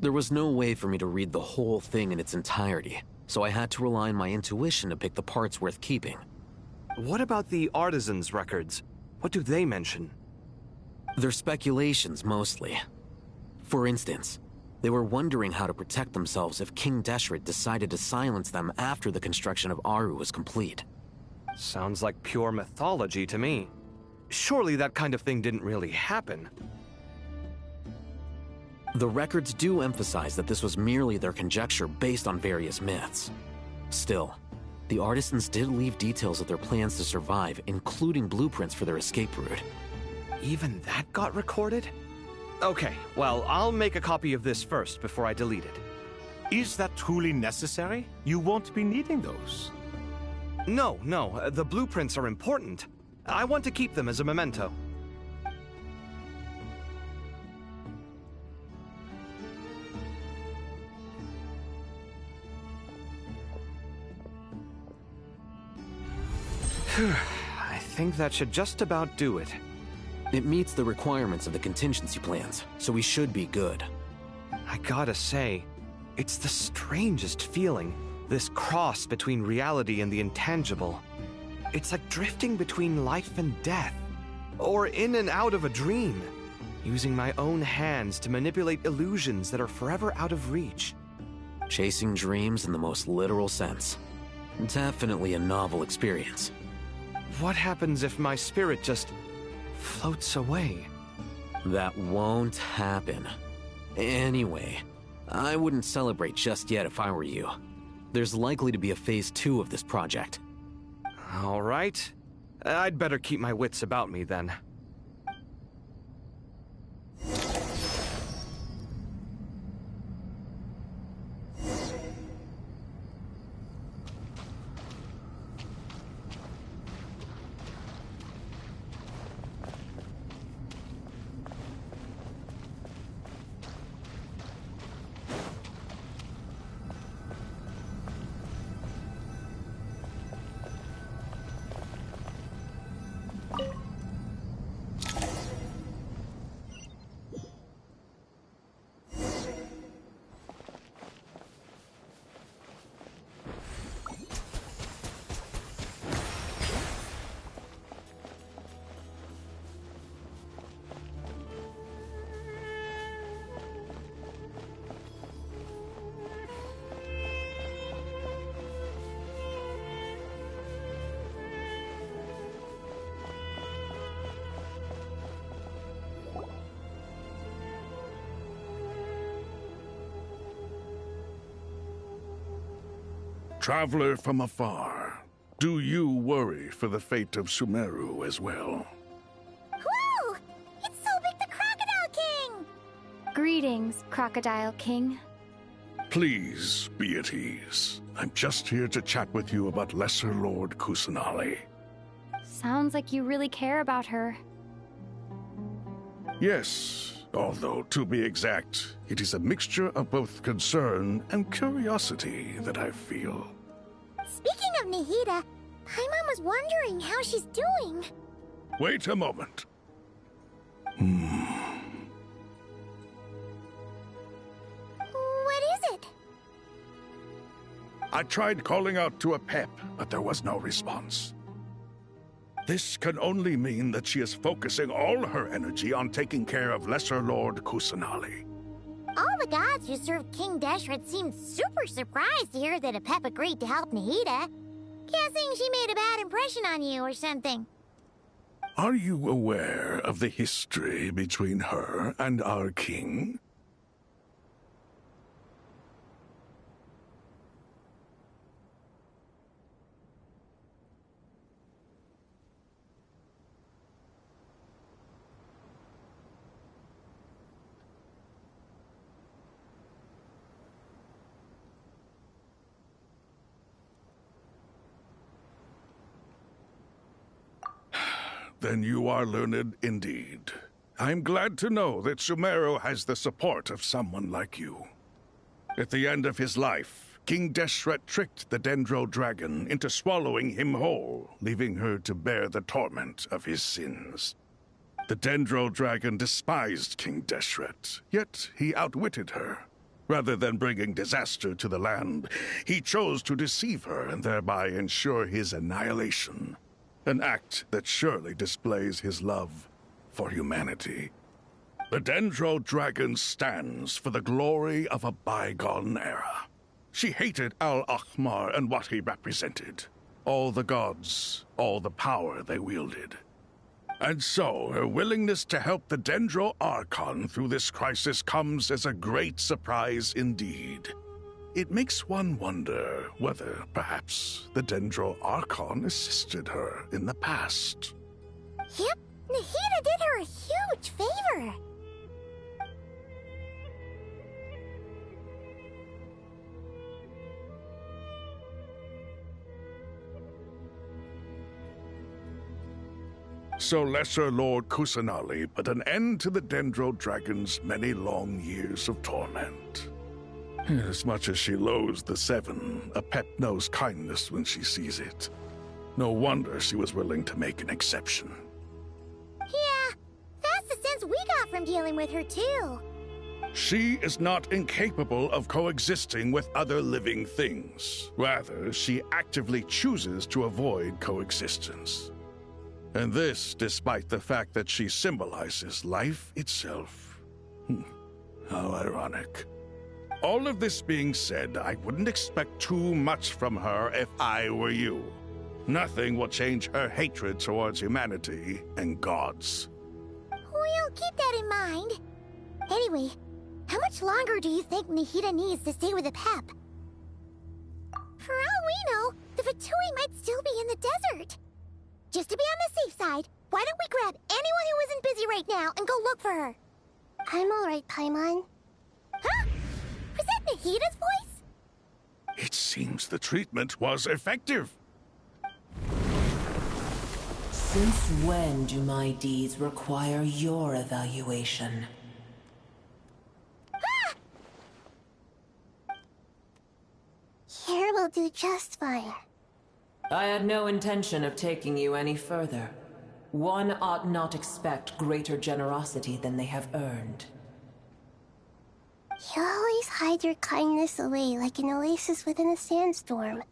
Speaker 16: There was no way for me to read the whole thing in its entirety, so I had to rely on my intuition to pick the parts worth keeping.
Speaker 15: What about the artisans' records? What do they mention?
Speaker 16: They're speculations, mostly. For instance, they were wondering how to protect themselves if King Deshret decided to silence them after the construction of Aru was complete.
Speaker 15: Sounds like pure mythology to me. Surely that kind of thing didn't really happen.
Speaker 16: The records do emphasize that this was merely their conjecture based on various myths. Still, the artisans did leave details of their plans to survive, including blueprints for their escape route.
Speaker 15: Even that got recorded? Okay, well, I'll make a copy of this first before I delete it.
Speaker 1: Is that truly necessary? You won't be needing those.
Speaker 15: No, the blueprints are important. I want to keep them as a memento. I think that should just about do it.
Speaker 16: It meets the requirements of the contingency plans, so we should be good.
Speaker 15: I gotta say, it's the strangest feeling, this cross between reality and the intangible. It's like drifting between life and death, or in and out of a dream, using my own hands to manipulate illusions that are forever out of reach.
Speaker 16: Chasing dreams in the most literal sense. Definitely a novel experience.
Speaker 15: What happens if my spirit just floats away?
Speaker 16: That won't happen. Anyway, I wouldn't celebrate just yet if I were you. There's likely to be a phase 2 of this project.
Speaker 15: All right. I'd better keep my wits about me then.
Speaker 6: Traveler from afar, do you worry for the fate of Sumeru as well?
Speaker 13: Whoa! It's Sobek the Crocodile King!
Speaker 14: Greetings, Crocodile King.
Speaker 6: Please be at ease. I'm just here to chat with you about Lesser Lord Kusanali.
Speaker 14: Sounds like you really care about her.
Speaker 6: Yes, although to be exact, it is a mixture of both concern and curiosity that I feel.
Speaker 13: Speaking of Nahida, Paimon was wondering how she's doing.
Speaker 6: Wait a moment.
Speaker 13: What is it?
Speaker 6: I tried calling out to Apep, but there was no response. This can only mean that she is focusing all her energy on taking care of Lesser Lord Kusanali.
Speaker 13: All the gods who served King Deshret seemed super surprised to hear that Apep agreed to help Nahida. Guessing she made a bad impression on you or something.
Speaker 6: Are you aware of the history between her and our king? Then you are learned indeed. I'm glad to know that Sumeru has the support of someone like you. At the end of his life, King Deshret tricked the Dendro Dragon into swallowing him whole, leaving her to bear the torment of his sins. The Dendro Dragon despised King Deshret, yet he outwitted her. Rather than bringing disaster to the land, he chose to deceive her and thereby ensure his annihilation. An act that surely displays his love for humanity. The Dendro Dragon stands for the glory of a bygone era. She hated Al-Ahmar and what he represented. All the gods, all the power they wielded. And so, her willingness to help the Dendro Archon through this crisis comes as a great surprise indeed. It makes one wonder whether, perhaps, the Dendro Archon assisted her in the past.
Speaker 13: Yep, Nahida did her a huge favor.
Speaker 6: So Lesser Lord Kusanali put an end to the Dendro Dragon's many long years of torment. As much as she loathes the Seven, Apep knows kindness when she sees it. No wonder she was willing to make an exception.
Speaker 13: Yeah, that's the sense we got from dealing with her too.
Speaker 6: She is not incapable of coexisting with other living things. Rather, she actively chooses to avoid coexistence. And this despite the fact that she symbolizes life itself. How ironic. All of this being said, I wouldn't expect too much from her if I were you. Nothing will change her hatred towards humanity and gods.
Speaker 13: We'll keep that in mind. Anyway, how much longer do you think Nahida needs to stay with Apep? For all we know, the Fatui might still be in the desert. Just to be on the safe side, why don't we grab anyone who isn't busy right now and go look for her? I'm alright, Paimon. Huh? Was that Nahida's voice?
Speaker 6: It seems the treatment was effective.
Speaker 19: Since when do my deeds require your evaluation?
Speaker 13: Here will do just fine.
Speaker 19: I had no intention of taking you any further. One ought not expect greater generosity than they have earned.
Speaker 13: You always hide your kindness away like an oasis within a sandstorm.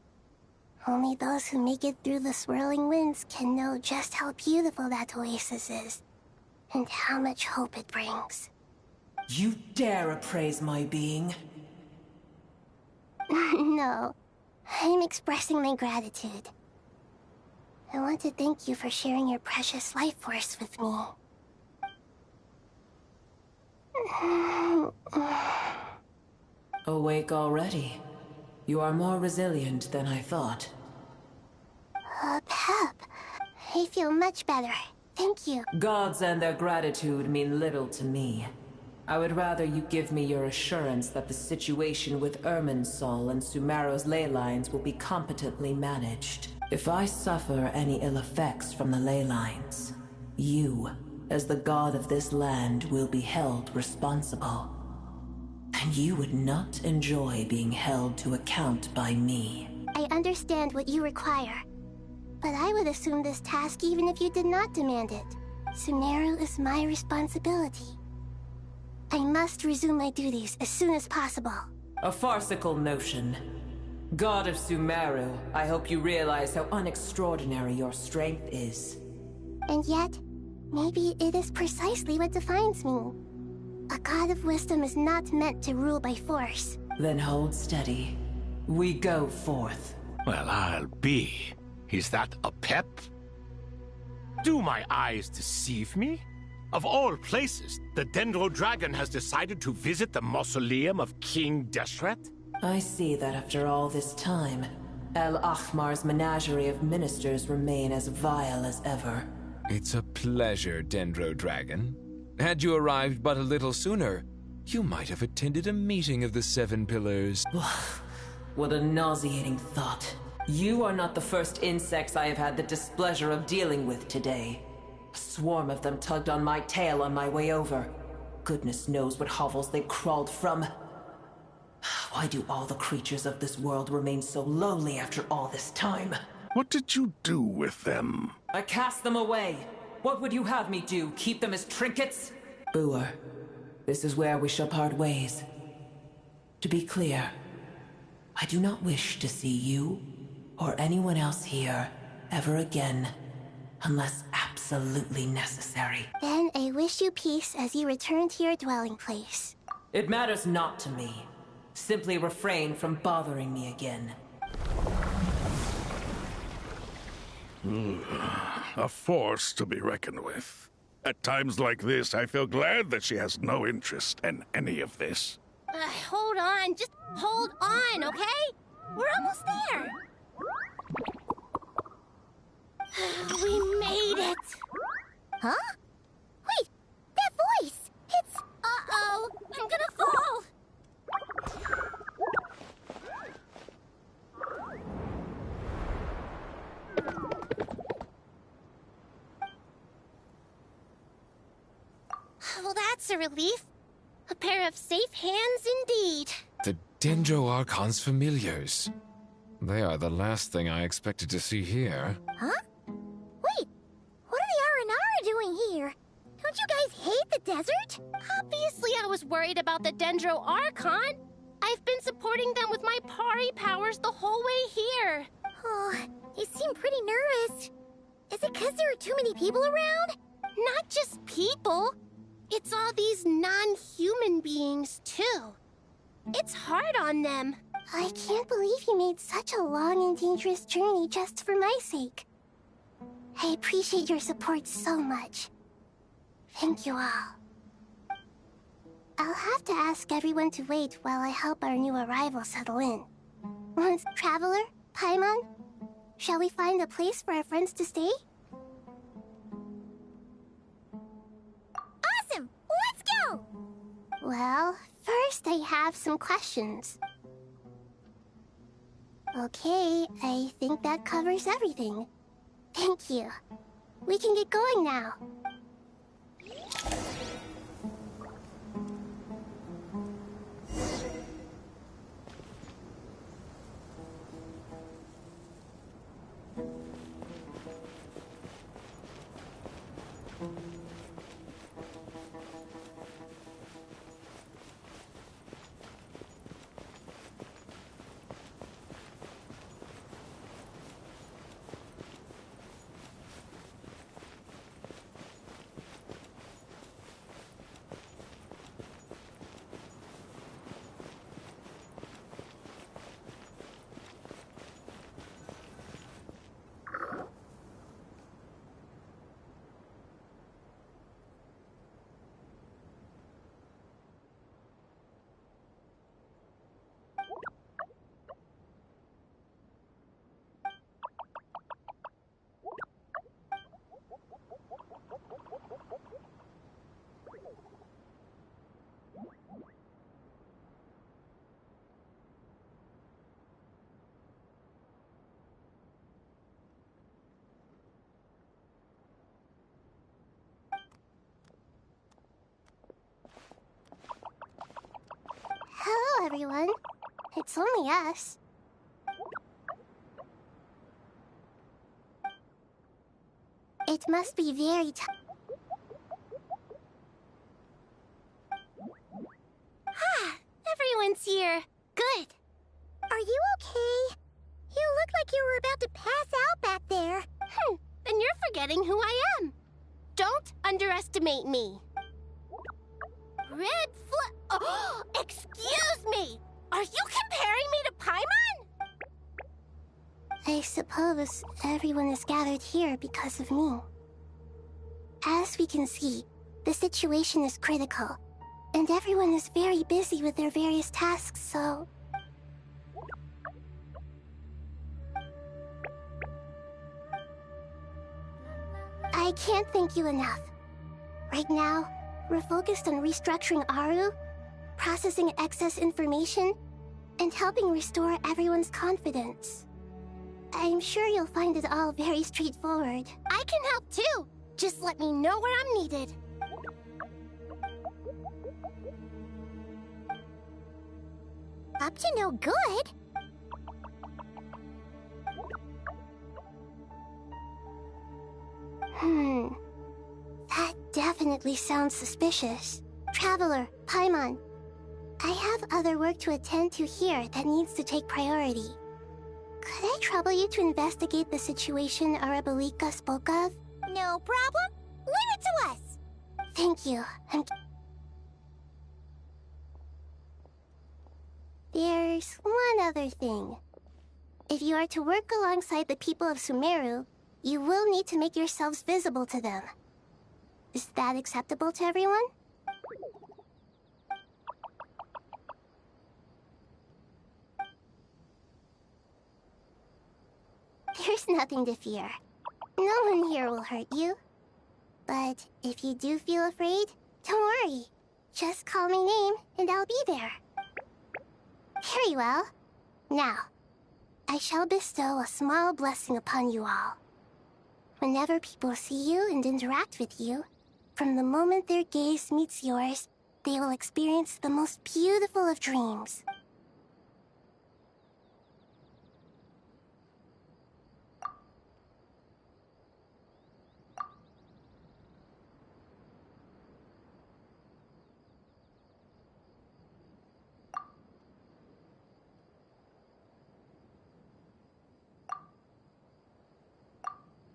Speaker 13: Only those who make it through the swirling winds can know just how beautiful that oasis is, and how much hope it brings.
Speaker 19: You dare appraise my being?
Speaker 13: No, I'm expressing my gratitude. I want to thank you for sharing your precious life force with me.
Speaker 19: Awake already? You are more resilient than I thought.
Speaker 13: Pep, I feel much better. Thank you.
Speaker 19: Gods and their gratitude mean little to me. I would rather you give me your assurance that the situation with Irminsul and Sumeru's ley lines will be competently managed. If I suffer any ill effects from the ley lines, you, as the god of this land, will be held responsible. And you would not enjoy being held to account by me.
Speaker 13: I understand what you require, but I would assume this task even if you did not demand it. Sumeru is my responsibility. I must resume my duties as soon as possible.
Speaker 19: A farcical notion. God of Sumeru, I hope you realize how unextraordinary your strength is.
Speaker 13: And yet, maybe it is precisely what defines me. A god of wisdom is not meant to rule by force.
Speaker 19: Then hold steady. We go forth.
Speaker 1: Well, I'll be. Is that Apep? Do my eyes deceive me? Of all places, the Dendro Dragon has decided to visit the mausoleum of King Deshret?
Speaker 19: I see that after all this time, Al-Ahmar's menagerie of ministers remain as vile as ever.
Speaker 8: It's a pleasure, Dendro Dragon. Had you arrived but a little sooner, you might have attended a meeting of the Seven Pillars.
Speaker 19: What a nauseating thought. You are not the first insects I have had the displeasure of dealing with today. swarm of them tugged on my tail on my way over. Goodness knows what hovels they crawled from. Why do all the creatures of this world remain so lowly after all this time?
Speaker 6: What did you do with them?
Speaker 19: I cast them away. What would you have me do? Keep them as trinkets? Boer, this is where we shall part ways. To be clear, I do not wish to see you or anyone else here ever again, unless absolutely necessary.
Speaker 13: Then I wish you peace as you return to your dwelling place.
Speaker 19: It matters not to me. Simply refrain from bothering me again.
Speaker 6: A force to be reckoned with. At times like this, I feel glad that she has no interest in any of this.
Speaker 13: Hold on, just hold on, okay? We're almost there. We made it. Huh? Wait, that voice! It's... Uh-oh, I'm gonna fall! Well, that's a relief. A pair of safe hands indeed.
Speaker 8: The Dendro Archon's familiars. They are the last thing I expected to see here.
Speaker 13: Huh? Wait, what are the R&R doing here? Don't you guys hate the desert? Obviously I was worried about the Dendro Archon. I've been supporting them with my Pari powers the whole way here. Oh, you seem pretty nervous. Is it because there are too many people around? Not just people. It's all these non-human beings, too. It's hard on them. I can't believe you made such a long and dangerous journey just for my sake. I appreciate your support so much. Thank you all. I'll have to ask everyone to wait while I help our new arrival settle in. Once, Traveler, Paimon, shall we find a place for our friends to stay? Awesome! Let's go! Well, first I have some questions. Okay, I think that covers everything. Thank you. We can get going now. Hello, everyone. It's only us. It must be very everyone's here. Good. Are you okay? You look like you were about to pass out back there. Then you're forgetting who I am. Don't underestimate me. Oh, excuse me! Are you comparing me to Paimon? I suppose everyone is gathered here because of me. As we can see, the situation is critical, and everyone is very busy with their various tasks, so... I can't thank you enough. Right now, we're focused on restructuring Aru, processing excess information, and helping restore everyone's confidence. I'm sure you'll find it all very straightforward. I can help too! Just let me know where I'm needed. Up to no good? That definitely sounds suspicious. Traveler, Paimon, I have other work to attend to here that needs to take priority. Could I trouble you to investigate the situation Arabalika spoke of? No problem. Leave it to us. Thank you. There's one other thing. If you are to work alongside the people of Sumeru, you will need to make yourselves visible to them. Is that acceptable to everyone? There's nothing to fear. No one here will hurt you. But if you do feel afraid, don't worry. Just call my name and I'll be there. Very well. Now, I shall bestow a small blessing upon you all. Whenever people see you and interact with you, from the moment their gaze meets yours, they will experience the most beautiful of dreams.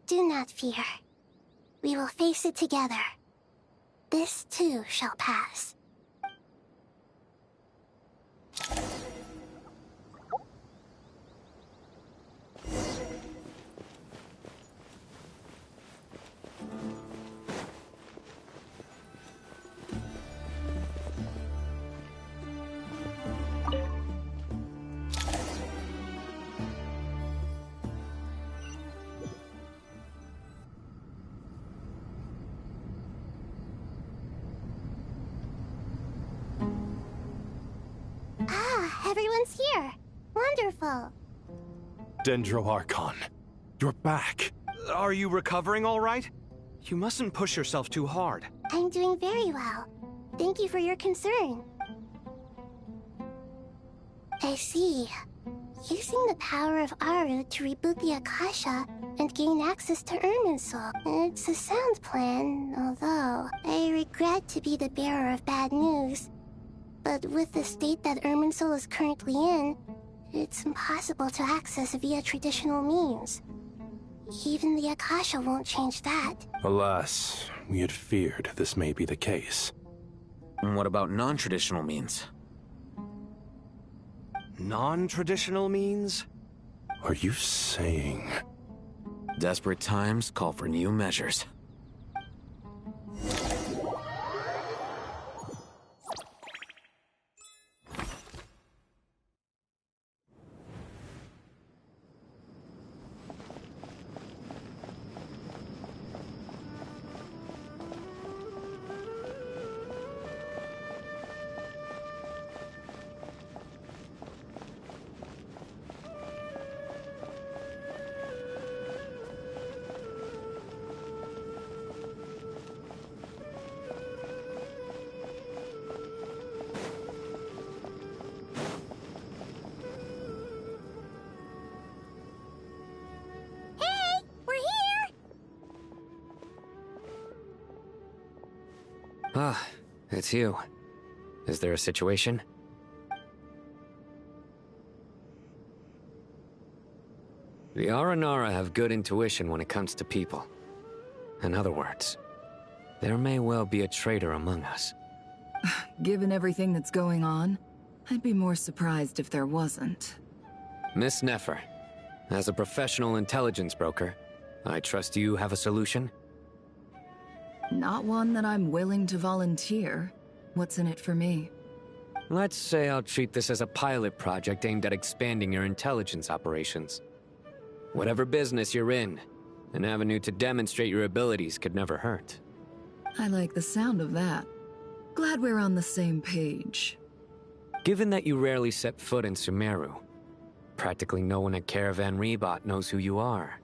Speaker 13: Do not fear. We will face it together. This too shall pass. Everyone's here. Wonderful.
Speaker 5: Dendro Archon, you're back.
Speaker 15: Are you recovering all right? You mustn't push yourself too hard.
Speaker 13: I'm doing very well. Thank you for your concern. I see. Using the power of Aru to reboot the Akasha and gain access to Irminsul. It's a sound plan, although I regret to be the bearer of bad news. But with the state that Irminsul is currently in, it's impossible to access via traditional means. Even the Akasha won't change that.
Speaker 5: Alas, we had feared this may be the case.
Speaker 16: And what about non-traditional means?
Speaker 15: Non-traditional means?
Speaker 5: Are you saying...
Speaker 16: Desperate times call for new measures.
Speaker 2: Ah, it's you. Is there a situation? The Aranara have good intuition when it comes to people. In other words, there may well be a traitor among us.
Speaker 4: Given everything that's going on, I'd be more surprised if there wasn't.
Speaker 2: Miss Nefer, as a professional intelligence broker, I trust you have a solution?
Speaker 4: Not one that I'm willing to volunteer. What's in it for me?
Speaker 2: Let's say I'll treat this as a pilot project aimed at expanding your intelligence operations. Whatever business you're in, an avenue to demonstrate your abilities could never hurt.
Speaker 4: I like the sound of that. Glad we're on the same page.
Speaker 2: Given that you rarely set foot in Sumeru, practically no one at Caravan Rebot knows who you are.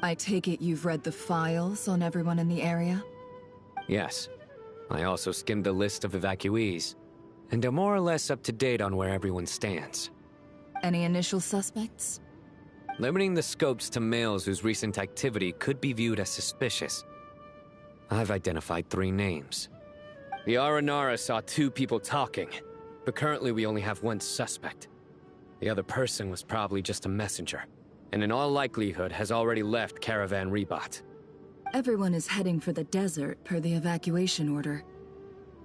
Speaker 4: I take it you've read the files on everyone in the area?
Speaker 2: Yes. I also skimmed the list of evacuees, and am more or less up to date on where everyone stands.
Speaker 4: Any initial suspects?
Speaker 2: Limiting the scopes to males whose recent activity could be viewed as suspicious. I've identified 3 names. The Aranara saw 2 people talking, but currently we only have 1 suspect. The other person was probably just a messenger, and in all likelihood has already left Caravan Rebat.
Speaker 4: Everyone is heading for the desert per the evacuation order.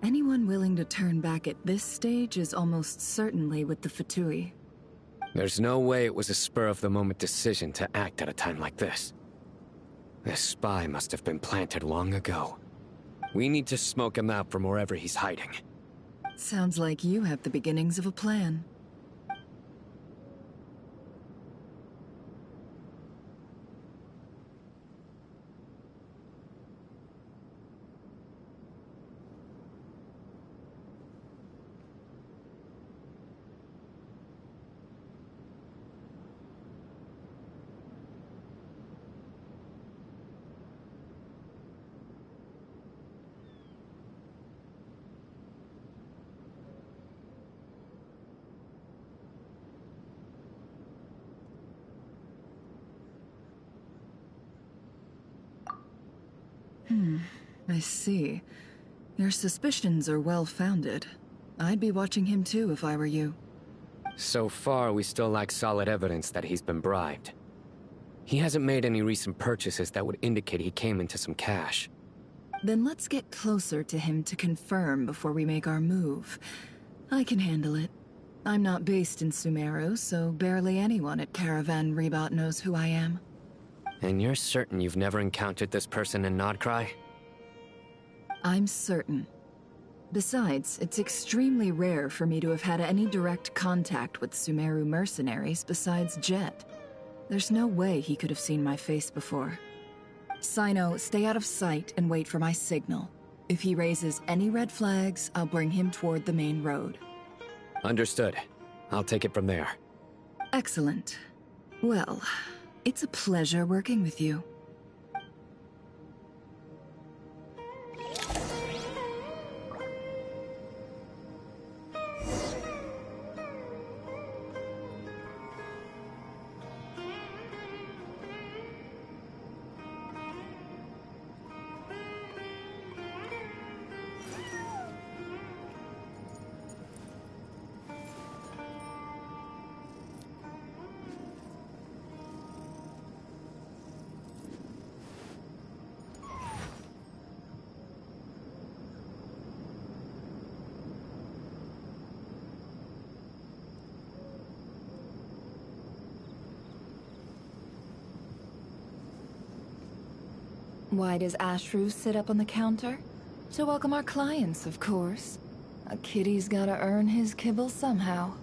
Speaker 4: Anyone willing to turn back at this stage is almost certainly with the Fatui.
Speaker 2: There's no way it was a spur-of-the-moment decision to act at a time like this. This spy must have been planted long ago. We need to smoke him out from wherever he's hiding.
Speaker 4: Sounds like you have the beginnings of a plan. I see. Your suspicions are well-founded. I'd be watching him too if I were you.
Speaker 2: So far, we still lack solid evidence that he's been bribed. He hasn't made any recent purchases that would indicate he came into some cash.
Speaker 4: Then let's get closer to him to confirm before we make our move. I can handle it. I'm not based in Sumeru, so barely anyone at Caravan Rebat knows who I am.
Speaker 2: And you're certain you've never encountered this person in Nodcry?
Speaker 4: I'm certain. Besides, it's extremely rare for me to have had any direct contact with Sumeru mercenaries besides Jet. There's no way he could have seen my face before. Sino, stay out of sight and wait for my signal. If he raises any red flags, I'll bring him toward the main road.
Speaker 2: Understood. I'll take it from there.
Speaker 4: Excellent. Well, it's a pleasure working with you. Why does Ashru sit up on the counter? To welcome our clients, of course. A kitty's gotta earn his kibble somehow.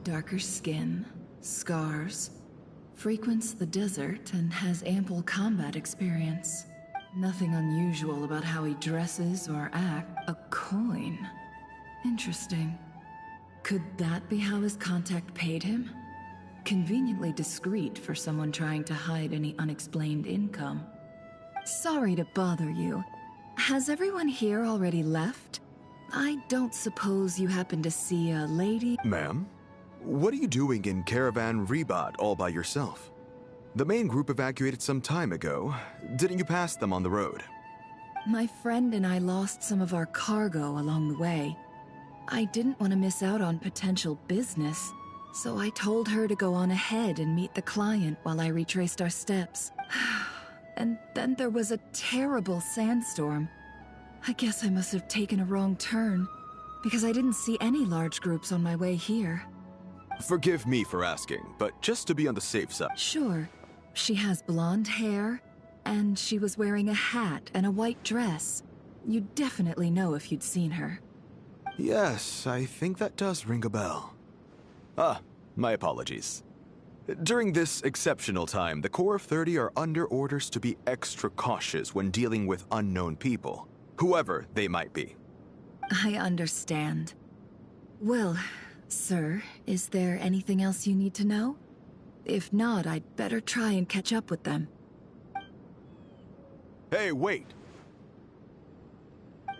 Speaker 4: Darker skin, scars, frequents the desert and has ample combat experience. Nothing unusual about how he dresses or acts. A coin. Interesting. Could that be how his contact paid him? Conveniently discreet for someone trying to hide any unexplained income. Sorry to bother you. Has everyone here already left? I don't suppose you happen to see a lady?
Speaker 20: Ma'am? What are you doing in Caravan Rebat all by yourself? The main group evacuated some time ago. Didn't you pass them on the road?
Speaker 4: My friend and I lost some of our cargo along the way. I didn't want to miss out on potential business, so I told her to go on ahead and meet the client while I retraced our steps. And then there was a terrible sandstorm. I guess I must have taken a wrong turn, because I didn't see any large groups on my way here.
Speaker 20: Forgive me for asking, but just to be on the safe side.
Speaker 4: Sure. She has blonde hair, and she was wearing a hat and a white dress. You'd definitely know if you'd seen her.
Speaker 20: Yes, I think that does ring a bell. Ah, my apologies. During this exceptional time, the Core of 30 are under orders to be extra cautious when dealing with unknown people, whoever they might be.
Speaker 4: I understand. Well, sir, is there anything else you need to know? If not, I'd better try and catch up with them.
Speaker 20: Hey, wait!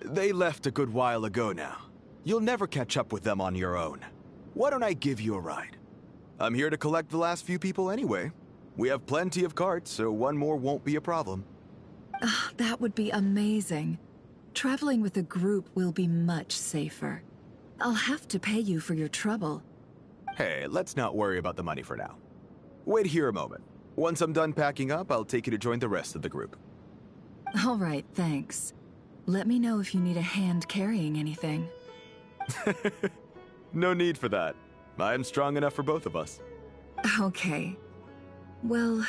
Speaker 20: They left a good while ago now. You'll never catch up with them on your own. Why don't I give you a ride? I'm here to collect the last few people anyway. We have plenty of carts, so one more won't be a problem.
Speaker 4: That would be amazing. Traveling with a group will be much safer. I'll have to pay you for your trouble.
Speaker 20: Hey, let's not worry about the money for now. Wait here a moment. Once I'm done packing up, I'll take you to join the rest of the group.
Speaker 4: All right, thanks. Let me know if you need a hand carrying anything.
Speaker 20: No need for that. I'm strong enough for both of us.
Speaker 4: Okay. Well,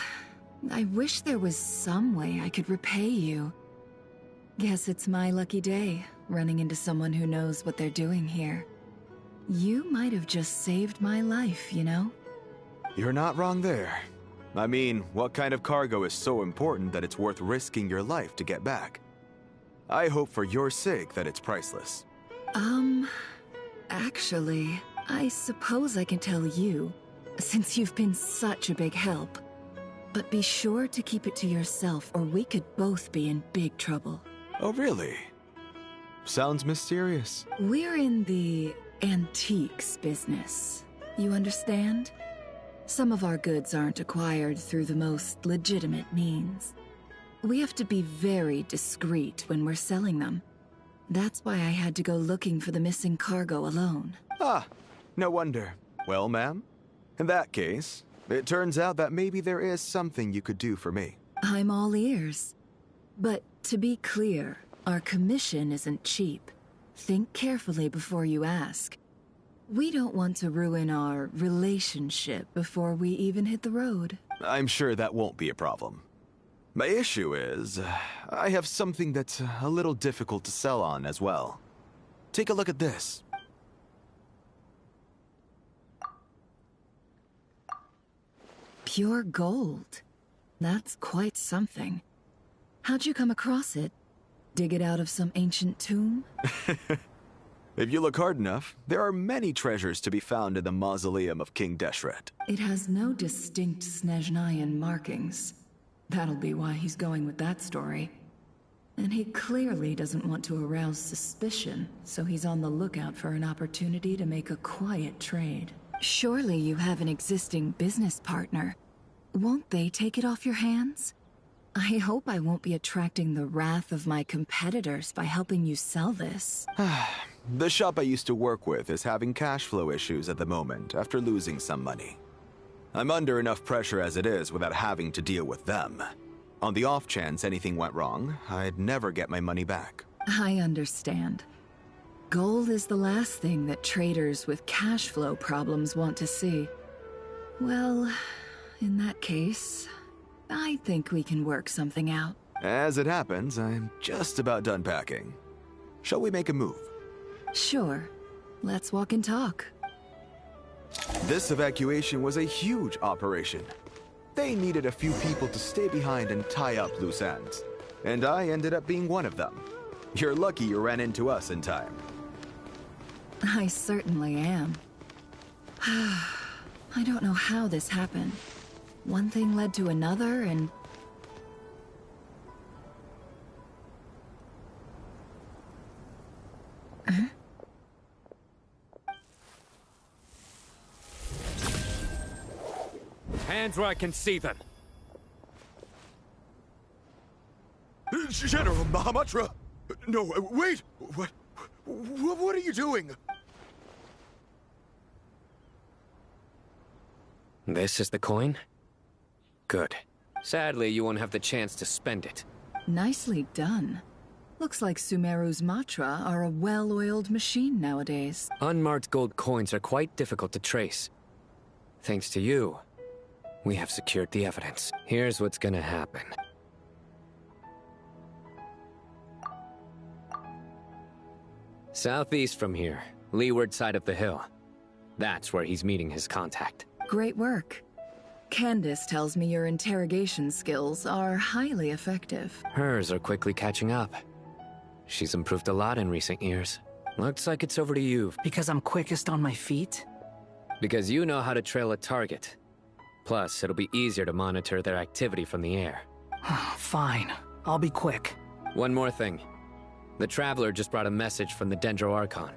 Speaker 4: I wish there was some way I could repay you. Guess it's my lucky day, running into someone who knows what they're doing here. You might have just saved my life, you know?
Speaker 20: You're not wrong there. I mean, what kind of cargo is so important that it's worth risking your life to get back? I hope for your sake that it's priceless.
Speaker 4: Actually, I suppose I can tell you, since you've been such a big help. But be sure to keep it to yourself, or we could both be in big trouble.
Speaker 20: Oh, really? Sounds mysterious.
Speaker 4: We're in the antiques business. You understand? Some of our goods aren't acquired through the most legitimate means. We have to be very discreet when we're selling them. That's why I had to go looking for the missing cargo alone.
Speaker 20: Ah, no wonder. Well, ma'am, in that case, it turns out that maybe there is something you could do for me.
Speaker 4: I'm all ears. But to be clear, our commission isn't cheap. Think carefully before you ask. We don't want to ruin our relationship before we even hit the road.
Speaker 20: I'm sure that won't be a problem. My issue is, I have something that's a little difficult to sell on as well. Take a look at this.
Speaker 4: Pure gold. That's quite something. How'd you come across it? Dig it out of some ancient tomb?
Speaker 20: If you look hard enough, there are many treasures to be found in the mausoleum of King Deshret.
Speaker 4: It has no distinct Snezhnayan markings. That'll be why he's going with that story. And he clearly doesn't want to arouse suspicion, so he's on the lookout for an opportunity to make a quiet trade. Surely you have an existing business partner. Won't they take it off your hands? I hope I won't be attracting the wrath of my competitors by helping you sell this.
Speaker 20: The shop I used to work with is having cash flow issues at the moment after losing some money. I'm under enough pressure as it is without having to deal with them. On the off chance anything went wrong, I'd never get my money back.
Speaker 4: I understand. Gold is the last thing that traders with cash flow problems want to see. Well, in that case, I think we can work something out.
Speaker 20: As it happens, I'm just about done packing. Shall we make a move?
Speaker 4: Sure. Let's walk and talk.
Speaker 20: This evacuation was a huge operation. They needed a few people to stay behind and tie up loose ends. And I ended up being one of them. You're lucky you ran into us in time.
Speaker 4: I certainly am. I don't know how this happened. One thing led to another, and... Huh?
Speaker 2: Hands where I can see them.
Speaker 20: General Mahamatra! No, wait! What are you doing?
Speaker 2: This is the coin? Good. Sadly, you won't have the chance to spend it.
Speaker 4: Nicely done. Looks like Sumeru's Matra are a well-oiled machine nowadays.
Speaker 2: Unmarked gold coins are quite difficult to trace. Thanks to you, we have secured the evidence. Here's what's gonna happen. Southeast from here, leeward side of the hill. That's where he's meeting his contact.
Speaker 4: Great work. Candace tells me your interrogation skills are highly effective.
Speaker 2: Hers are quickly catching up. She's improved a lot in recent years. Looks like it's over to you. Because I'm quickest on my feet? Because you know how to trail a target. Plus, it'll be easier to monitor their activity from the air. Fine. I'll be quick. One more thing. The Traveler just brought a message from the Dendro Archon.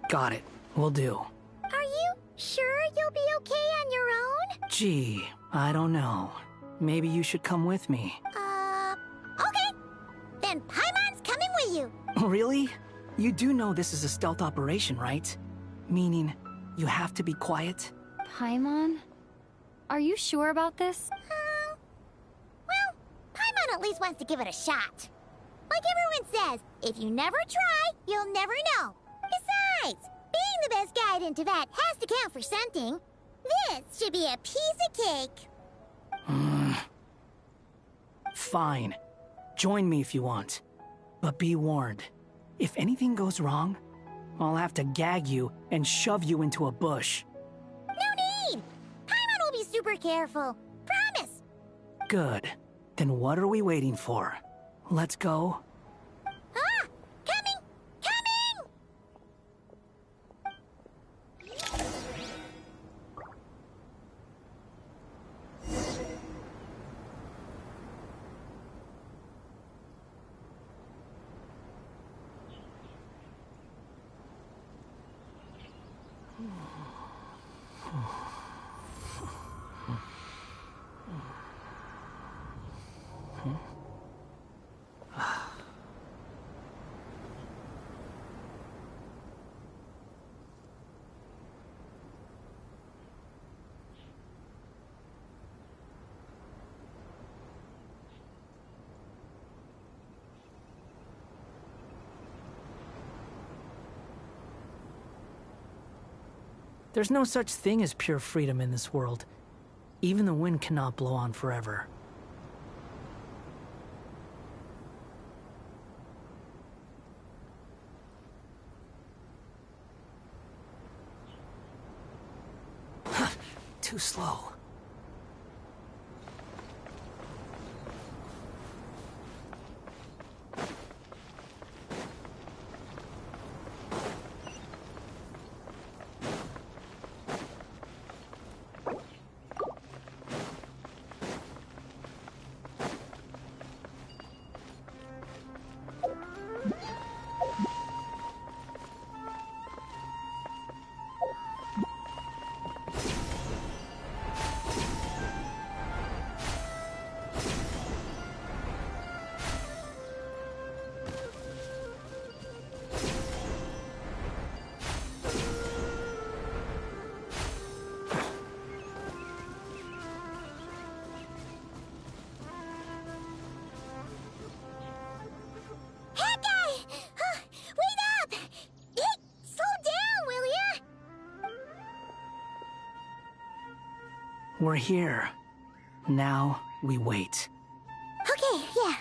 Speaker 2: Got it. Will do.
Speaker 13: Are you sure you'll be okay on your own?
Speaker 2: Gee, I don't know. Maybe you should come with me.
Speaker 13: Okay. Then Paimon's coming with you.
Speaker 2: Really? You do know this is a stealth operation, right? Meaning, you have to be quiet?
Speaker 14: Paimon? Are you sure about this?
Speaker 13: Well, Paimon at least wants to give it a shot. Like everyone says, if you never try, you'll never know. Besides, being the best guide in Teyvat has to count for something. This should be a piece of cake.
Speaker 2: Fine. Join me if you want. But be warned. If anything goes wrong, I'll have to gag you and shove you into a bush.
Speaker 13: No need! Paimon will be super careful. Promise!
Speaker 2: Good. Then what are we waiting for? Let's go.
Speaker 13: Ah! Coming! Coming!
Speaker 2: There's no such thing as pure freedom in this world. Even the wind cannot blow on forever. Too slow. We're here. Now, we wait.
Speaker 13: Okay, yeah.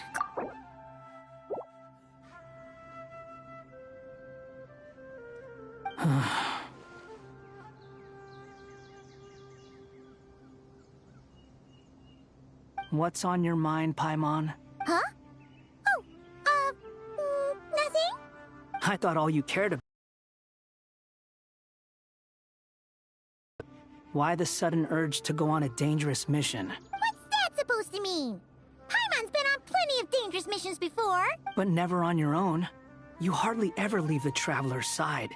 Speaker 2: What's on your mind, Paimon?
Speaker 13: Huh? Nothing?
Speaker 2: I thought all you cared about. Why the sudden urge to go on a dangerous mission?
Speaker 13: What's that supposed to mean? Paimon's been on plenty of dangerous missions before.
Speaker 2: But never on your own. You hardly ever leave the Traveler's side.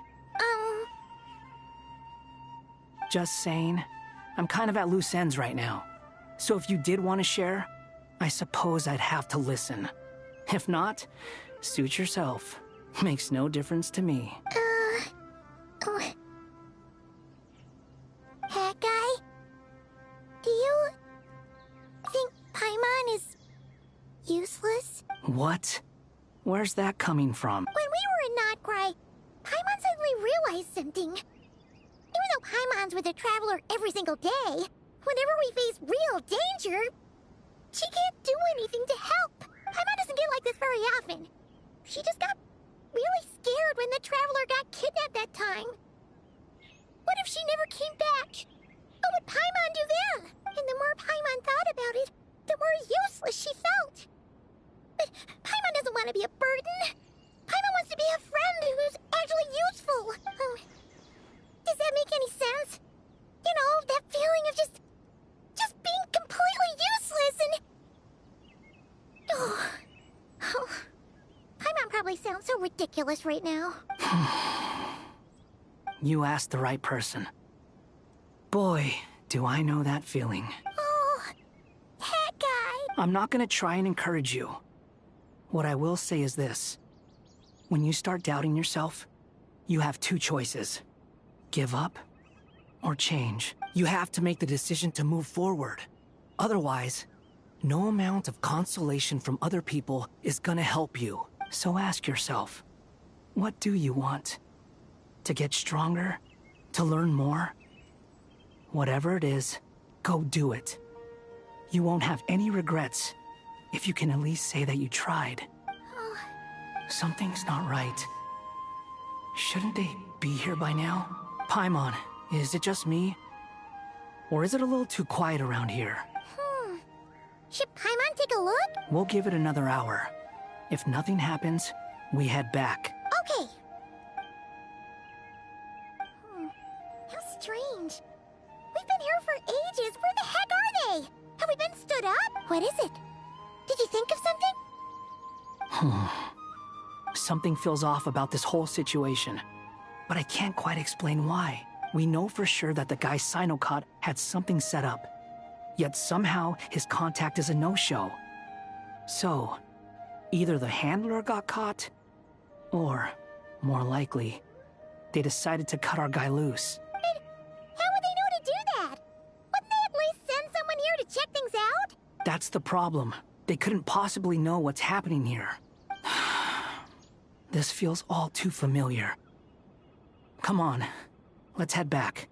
Speaker 2: Just saying. I'm kind of at loose ends right now. So if you did want to share, I suppose I'd have to listen. If not, suit yourself. Makes no difference to me.
Speaker 13: Hat guy?
Speaker 21: What? Where's that coming from?
Speaker 13: When we were in Notgrai, Paimon suddenly realized something. Even though Paimon's with a traveler every single day, whenever we face real danger, she can't do anything to help. Paimon doesn't get like this very often. She just got really scared when the traveler got kidnapped that time. What if she never came back? What would Paimon do then? And the more Paimon thought about it, the more useless she felt. But Paimon doesn't want to be a burden. Paimon wants to be a friend who's actually useful. Does that make any sense? You know, that feeling of just being completely useless and... Oh. Paimon probably sounds so ridiculous right now.
Speaker 21: You asked the right person. Boy, do I know that feeling.
Speaker 13: Oh, that guy.
Speaker 21: I'm not gonna try and encourage you. What I will say is this. When you start doubting yourself, you have two choices. Give up or change. You have to make the decision to move forward. Otherwise, no amount of consolation from other people is gonna help you. So ask yourself, what do you want? To get stronger? To learn more? Whatever it is, go do it. You won't have any regrets if you can at least say that you tried. Something's not right. Shouldn't they be here by now? Paimon, is it just me? Or is it a little too quiet around here?
Speaker 13: Should Paimon take a look?
Speaker 21: We'll give it another hour. If nothing happens, we head back.
Speaker 13: Okay. How strange. We've been here for ages. Where the heck are they? Have we been stood up? What is it? Did you think of something?
Speaker 21: Something feels off about this whole situation. But I can't quite explain why. We know for sure that the guy Sinocot had something set up. Yet somehow his contact is a no-show. So, either the handler got caught, or, more likely, they decided to cut our guy loose.
Speaker 13: But how would they know to do that? Wouldn't they at least send someone here to check things out?
Speaker 21: That's the problem. They couldn't possibly know what's happening here. This feels all too familiar. Come on, let's head back.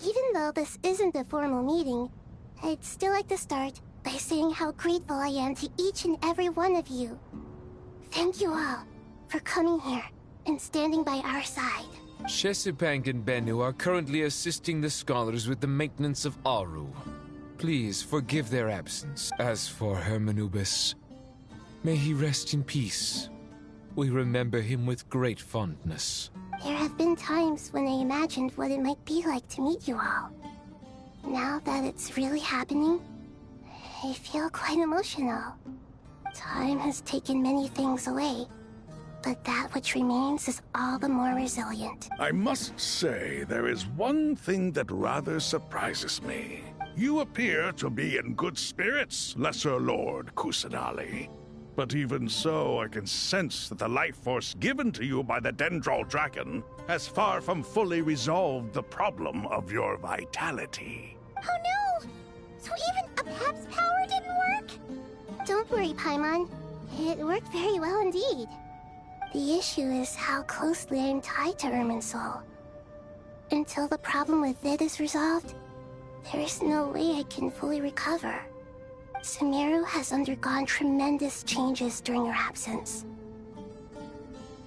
Speaker 13: Even though this isn't a formal meeting, I'd still like to start by saying how grateful I am to each and every one of you. Thank you all for coming here and standing by our side.
Speaker 8: Chesapeake and Bennu are currently assisting the scholars with the maintenance of Aru. Please forgive their absence. As for Hermanubis, may he rest in peace. We remember him with great fondness.
Speaker 13: There have been times when I imagined what it might be like to meet you all. Now that it's really happening, I feel quite emotional. Time has taken many things away, but that which remains is all the more resilient.
Speaker 6: I must say, there is one thing that rather surprises me. You appear to be in good spirits, Lesser Lord Kusanali. But even so, I can sense that the life force given to you by the Dendral Dragon has far from fully resolved the problem of your vitality.
Speaker 13: Oh no! So even a Pep's power didn't work? Don't worry, Paimon. It worked very well indeed. The issue is how closely I'm tied to Irminsul. Until the problem with it is resolved, there is no way I can fully recover. Sumeru has undergone tremendous changes during your absence.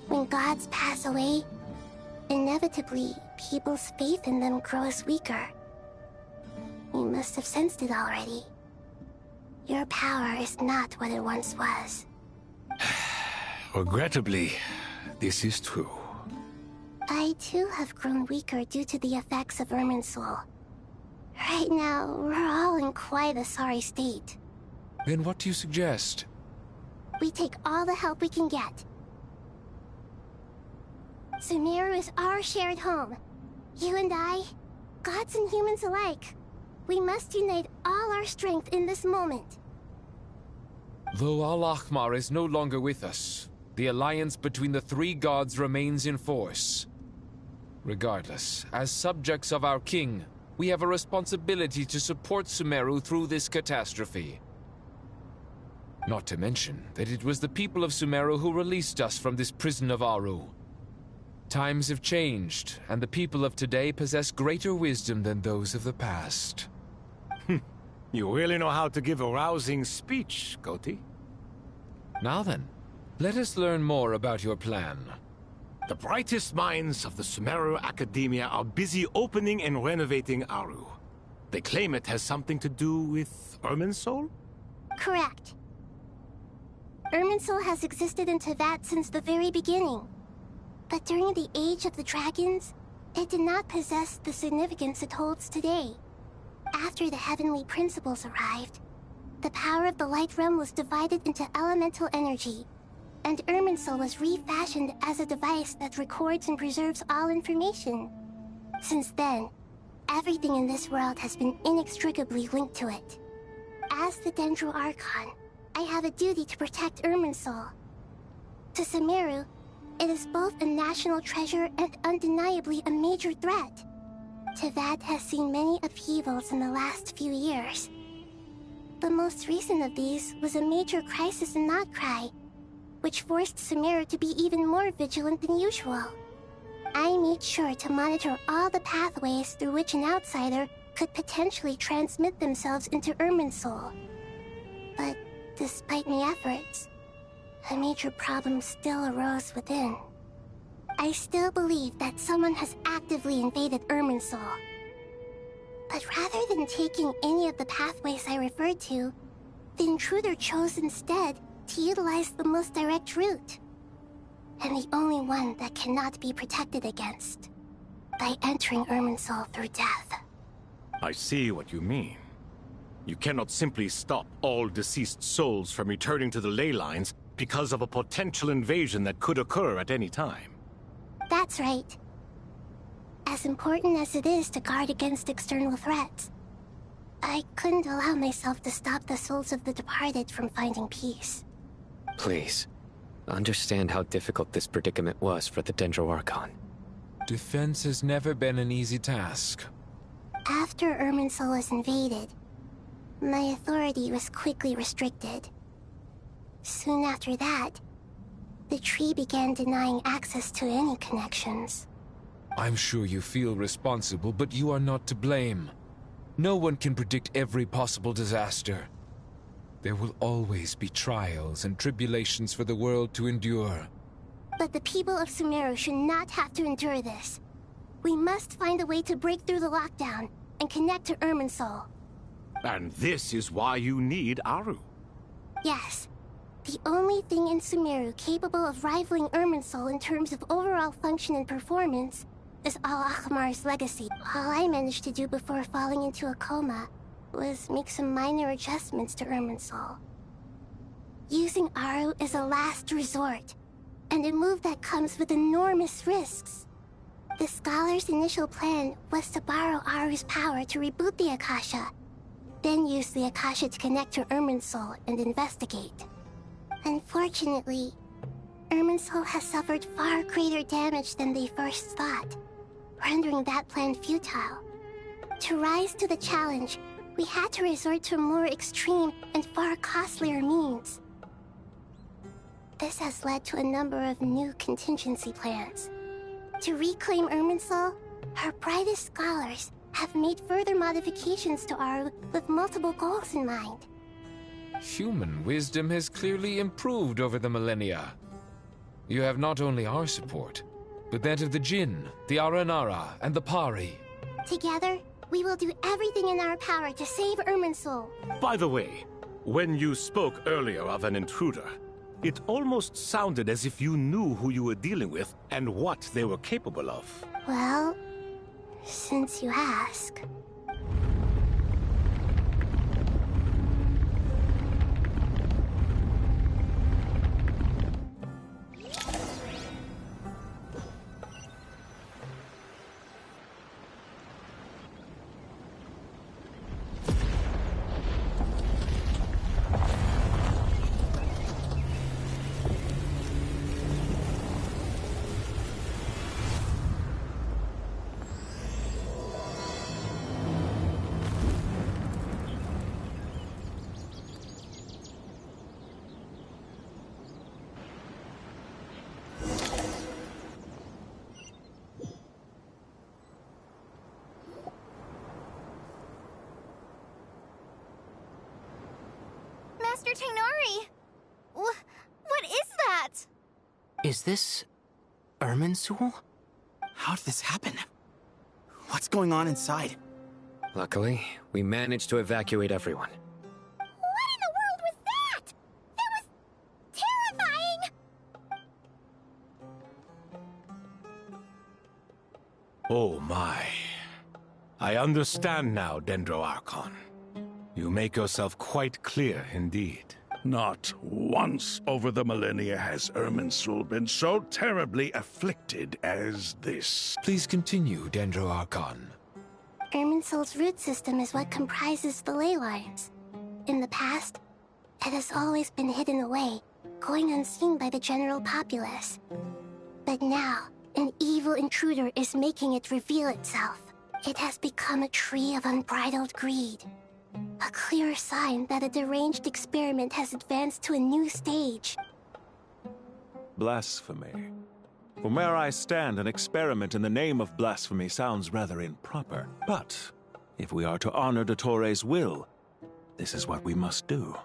Speaker 13: When gods pass away, inevitably, people's faith in them grows weaker. You must have sensed it already. Your power is not what it once was.
Speaker 1: Regrettably, this is true.
Speaker 13: I too have grown weaker due to the effects of Irminsul. Right now, we're all in quite a sorry state.
Speaker 8: Then what do you suggest?
Speaker 13: We take all the help we can get. Sumeru is our shared home. You and I, gods and humans alike. We must unite all our strength in this moment.
Speaker 8: Though Al-Ahmar is no longer with us, the alliance between the three gods remains in force. Regardless, as subjects of our king, we have a responsibility to support Sumeru through this catastrophe. Not to mention that it was the people of Sumeru who released us from this prison of Aru. Times have changed, and the people of today possess greater wisdom than those of the past.
Speaker 1: You really know how to give a rousing speech, Goti.
Speaker 8: Now then, let us learn more about your plan.
Speaker 1: The brightest minds of the Sumeru Academia are busy opening and renovating Aru. They claim it has something to do with Irminsul?
Speaker 13: Correct. Irminsul has existed in Teyvat since the very beginning. But during the Age of the Dragons, it did not possess the significance it holds today. After the Heavenly Principles arrived, the power of the Light Realm was divided into elemental energy, and Irminsul was refashioned as a device that records and preserves all information. Since then, everything in this world has been inextricably linked to it. As the Dendro Archon, I have a duty to protect Irminsul. To Sumeru, it is both a national treasure and undeniably a major threat. Teyvat has seen many upheavals in the last few years. The most recent of these was a major crisis in Notcry, which forced Sumeru to be even more vigilant than usual. I made sure to monitor all the pathways through which an outsider could potentially transmit themselves into Irminsul. But despite my efforts, a major problem still arose within. I still believe that someone has actively invaded Irminsul. But rather than taking any of the pathways I referred to, the intruder chose instead to utilize the most direct route, and the only one that cannot be protected against, by entering Irminsul through death.
Speaker 1: I see what you mean. You cannot simply stop all deceased souls from returning to the ley lines because of a potential invasion that could occur at any time.
Speaker 13: That's right. As important as it is to guard against external threats, I couldn't allow myself to stop the souls of the departed from finding peace.
Speaker 2: Please, understand how difficult this predicament was for the Dendro Archon.
Speaker 8: Defense has never been an easy task.
Speaker 13: After Irminsul was invaded, my authority was quickly restricted. Soon after that, the tree began denying access to any connections.
Speaker 8: I'm sure you feel responsible, but you are not to blame. No one can predict every possible disaster. There will always be trials and tribulations for the world to endure.
Speaker 13: But the people of Sumeru should not have to endure this. We must find a way to break through the lockdown and connect to Irminsul.
Speaker 1: And this is why you need Aru.
Speaker 13: Yes. The only thing in Sumeru capable of rivaling Irminsul in terms of overall function and performance is Al-Akhmar's legacy. All I managed to do before falling into a coma was make some minor adjustments to Irminsul. Using Aru is a last resort, and a move that comes with enormous risks. The Scholar's initial plan was to borrow Aru's power to reboot the Akasha, then use the Akasha to connect to Irminsul and investigate. Unfortunately, Irminsul has suffered far greater damage than they first thought, rendering that plan futile. To rise to the challenge, we had to resort to more extreme and far costlier means. This has led to a number of new contingency plans. To reclaim Irminsul, our brightest scholars have made further modifications to Aru with multiple goals in mind.
Speaker 8: Human wisdom has clearly improved over the millennia. You have not only our support, but that of the Jinn, the Aranara, and the Pari.
Speaker 13: Together, we will do everything in our power to save Irminsul.
Speaker 1: By the way, when you spoke earlier of an intruder, it almost sounded as if you knew who you were dealing with and what they were capable of.
Speaker 13: Well, since you ask...
Speaker 14: Master Tighnari! What is that?
Speaker 7: Is this Irminsul? How did this happen? What's going on inside?
Speaker 2: Luckily, we managed to evacuate everyone.
Speaker 13: What in the world was that? That was terrifying!
Speaker 1: Oh my. I understand now, Dendro Archon. You make yourself quite clear indeed.
Speaker 6: Not once over the millennia has Irminsul been so terribly afflicted as this.
Speaker 8: Please continue, Dendro Archon.
Speaker 13: Irminsul's root system is what comprises the ley lines. In the past, it has always been hidden away, going unseen by the general populace. But now, an evil intruder is making it reveal itself. It has become a tree of unbridled greed. A clear sign that a deranged experiment has advanced to a new stage.
Speaker 3: Blasphemy. From where I stand, an experiment in the name of blasphemy sounds rather improper. But if we are to honor Dottores' will, this is what we must do.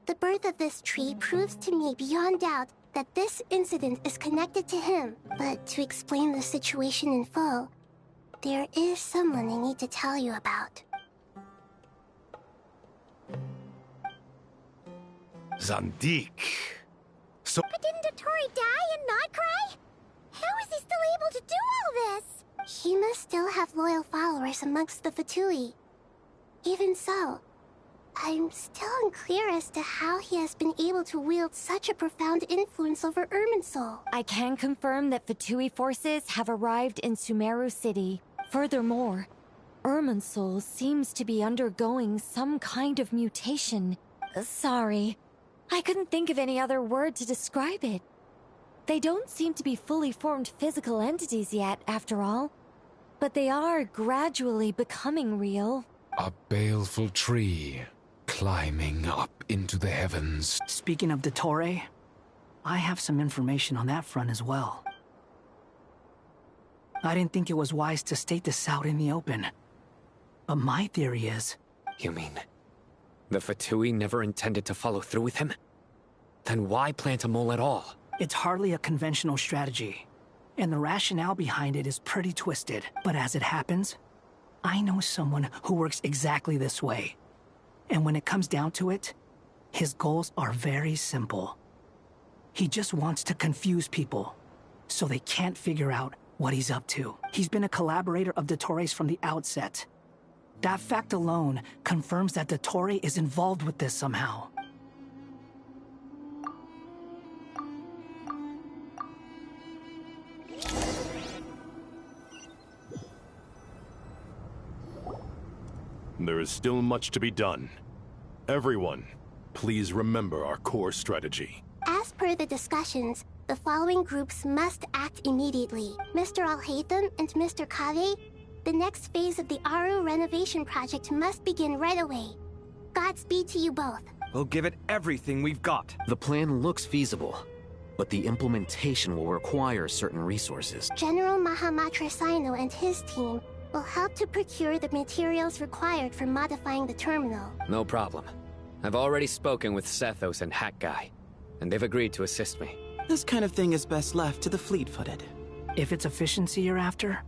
Speaker 13: The birth of this tree proves to me beyond doubt that this incident is connected to him. But to explain the situation in full, there is someone I need to tell you about.
Speaker 1: Zandik. So...
Speaker 13: But didn't Dottore die and not cry? How is he still able to do all this? He must still have loyal followers amongst the Fatui. Even so, I'm still unclear as to how he has been able to wield such a profound influence over Irminsul.
Speaker 22: I can confirm that Fatui forces have arrived in Sumeru City. Furthermore, Irminsul seems to be undergoing some kind of mutation. Sorry, I couldn't think of any other word to describe it. They don't seem to be fully formed physical entities yet, after all. But they are gradually becoming real.
Speaker 8: A baleful tree, climbing up into the heavens.
Speaker 21: Speaking of Dottore, I have some information on that front as well. I didn't think it was wise to state this out in the open. But my theory is...
Speaker 2: You mean, the Fatui never intended to follow through with him? Then why plant a mole at all?
Speaker 21: It's hardly a conventional strategy, and the rationale behind it is pretty twisted. But as it happens, I know someone who works exactly this way. And when it comes down to it, his goals are very simple. He just wants to confuse people, so they can't figure out what he's up to. He's been a collaborator of Dottore's from the outset. That fact alone confirms that Dottore is involved with this somehow.
Speaker 5: There is still much to be done. Everyone, please remember our core strategy.
Speaker 13: As per the discussions, the following groups must act immediately. Mr. Alhaitham and Mr. Kave, the next phase of the Aru renovation project must begin right away. Godspeed to you both.
Speaker 15: We'll give it everything we've got.
Speaker 16: The plan looks feasible, but the implementation will require certain resources.
Speaker 13: General Mahamatra Sino and his team will help to procure the materials required for modifying the terminal.
Speaker 2: No problem. I've already spoken with Sethos and Hat Guy, and they've agreed to assist me.
Speaker 7: This kind of thing is best left to the fleet-footed.
Speaker 21: If it's efficiency you're after,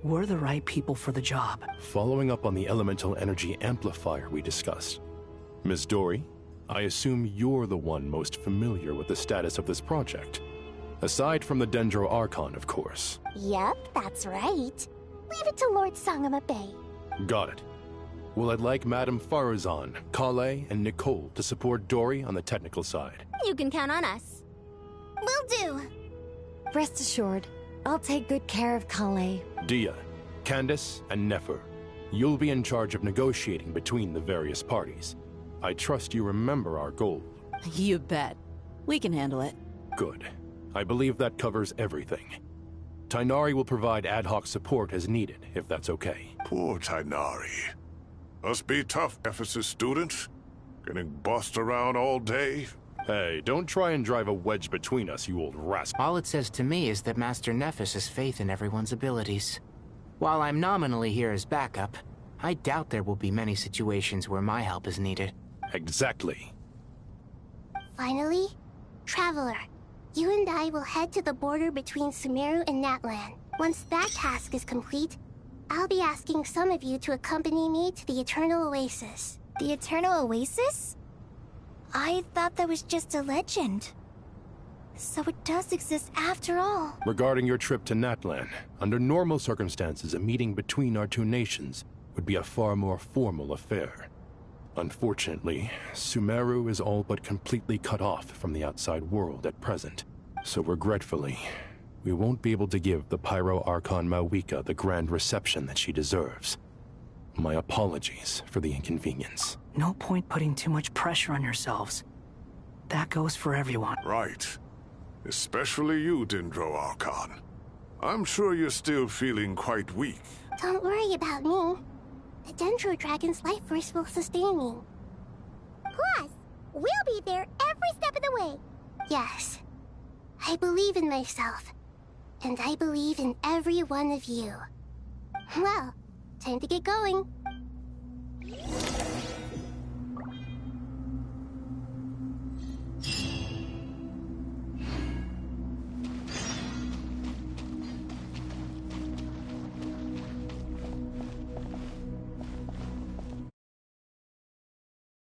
Speaker 21: we're the right people for the job.
Speaker 5: Following up on the elemental energy amplifier we discussed, Ms. Dory, I assume you're the one most familiar with the status of this project. Aside from the Dendro Archon, of course.
Speaker 13: Yep, that's right. Leave it to Lord Sangama Bay.
Speaker 5: Got it. Well, I'd like Madame Farazan, Kale, and Nicole to support Dory on the technical side.
Speaker 14: You can count on us.
Speaker 13: Will do.
Speaker 22: Rest assured, I'll take good care of Kale.
Speaker 5: Dia, Candace, and Nefer, you'll be in charge of negotiating between the various parties. I trust you remember our goal.
Speaker 23: You bet. We can handle it.
Speaker 5: Good. I believe that covers everything. Tighnari will provide ad hoc support as needed, if that's okay.
Speaker 6: Poor Tighnari. Must be tough, Ephesus student. Getting bossed around all day.
Speaker 5: Hey, don't try and drive a wedge between us, you old rascal.
Speaker 24: All it says to me is that Master Nephis has faith in everyone's abilities. While I'm nominally here as backup, I doubt there will be many situations where my help is needed.
Speaker 5: Exactly.
Speaker 13: Finally, Traveler, you and I will head to the border between Sumeru and Natlan. Once that task is complete, I'll be asking some of you to accompany me to the Eternal Oasis.
Speaker 22: The Eternal Oasis? I thought that was just a legend. So it does exist after all.
Speaker 5: Regarding your trip to Natlan, under normal circumstances, a meeting between our two nations would be a far more formal affair. Unfortunately, Sumeru is all but completely cut off from the outside world at present. So regretfully, we won't be able to give the Pyro Archon Mawika the grand reception that she deserves. My apologies for the inconvenience.
Speaker 21: No point putting too much pressure on yourselves. That goes for everyone.
Speaker 9: Right. Especially you, Dendro Archon. I'm sure you're still feeling quite weak.
Speaker 13: Don't worry about me. The Dendro Dragon's life force will sustain me. Plus, we'll be there every step of the way. Yes. I believe in myself. And I believe in every one of you. Well, time to get going.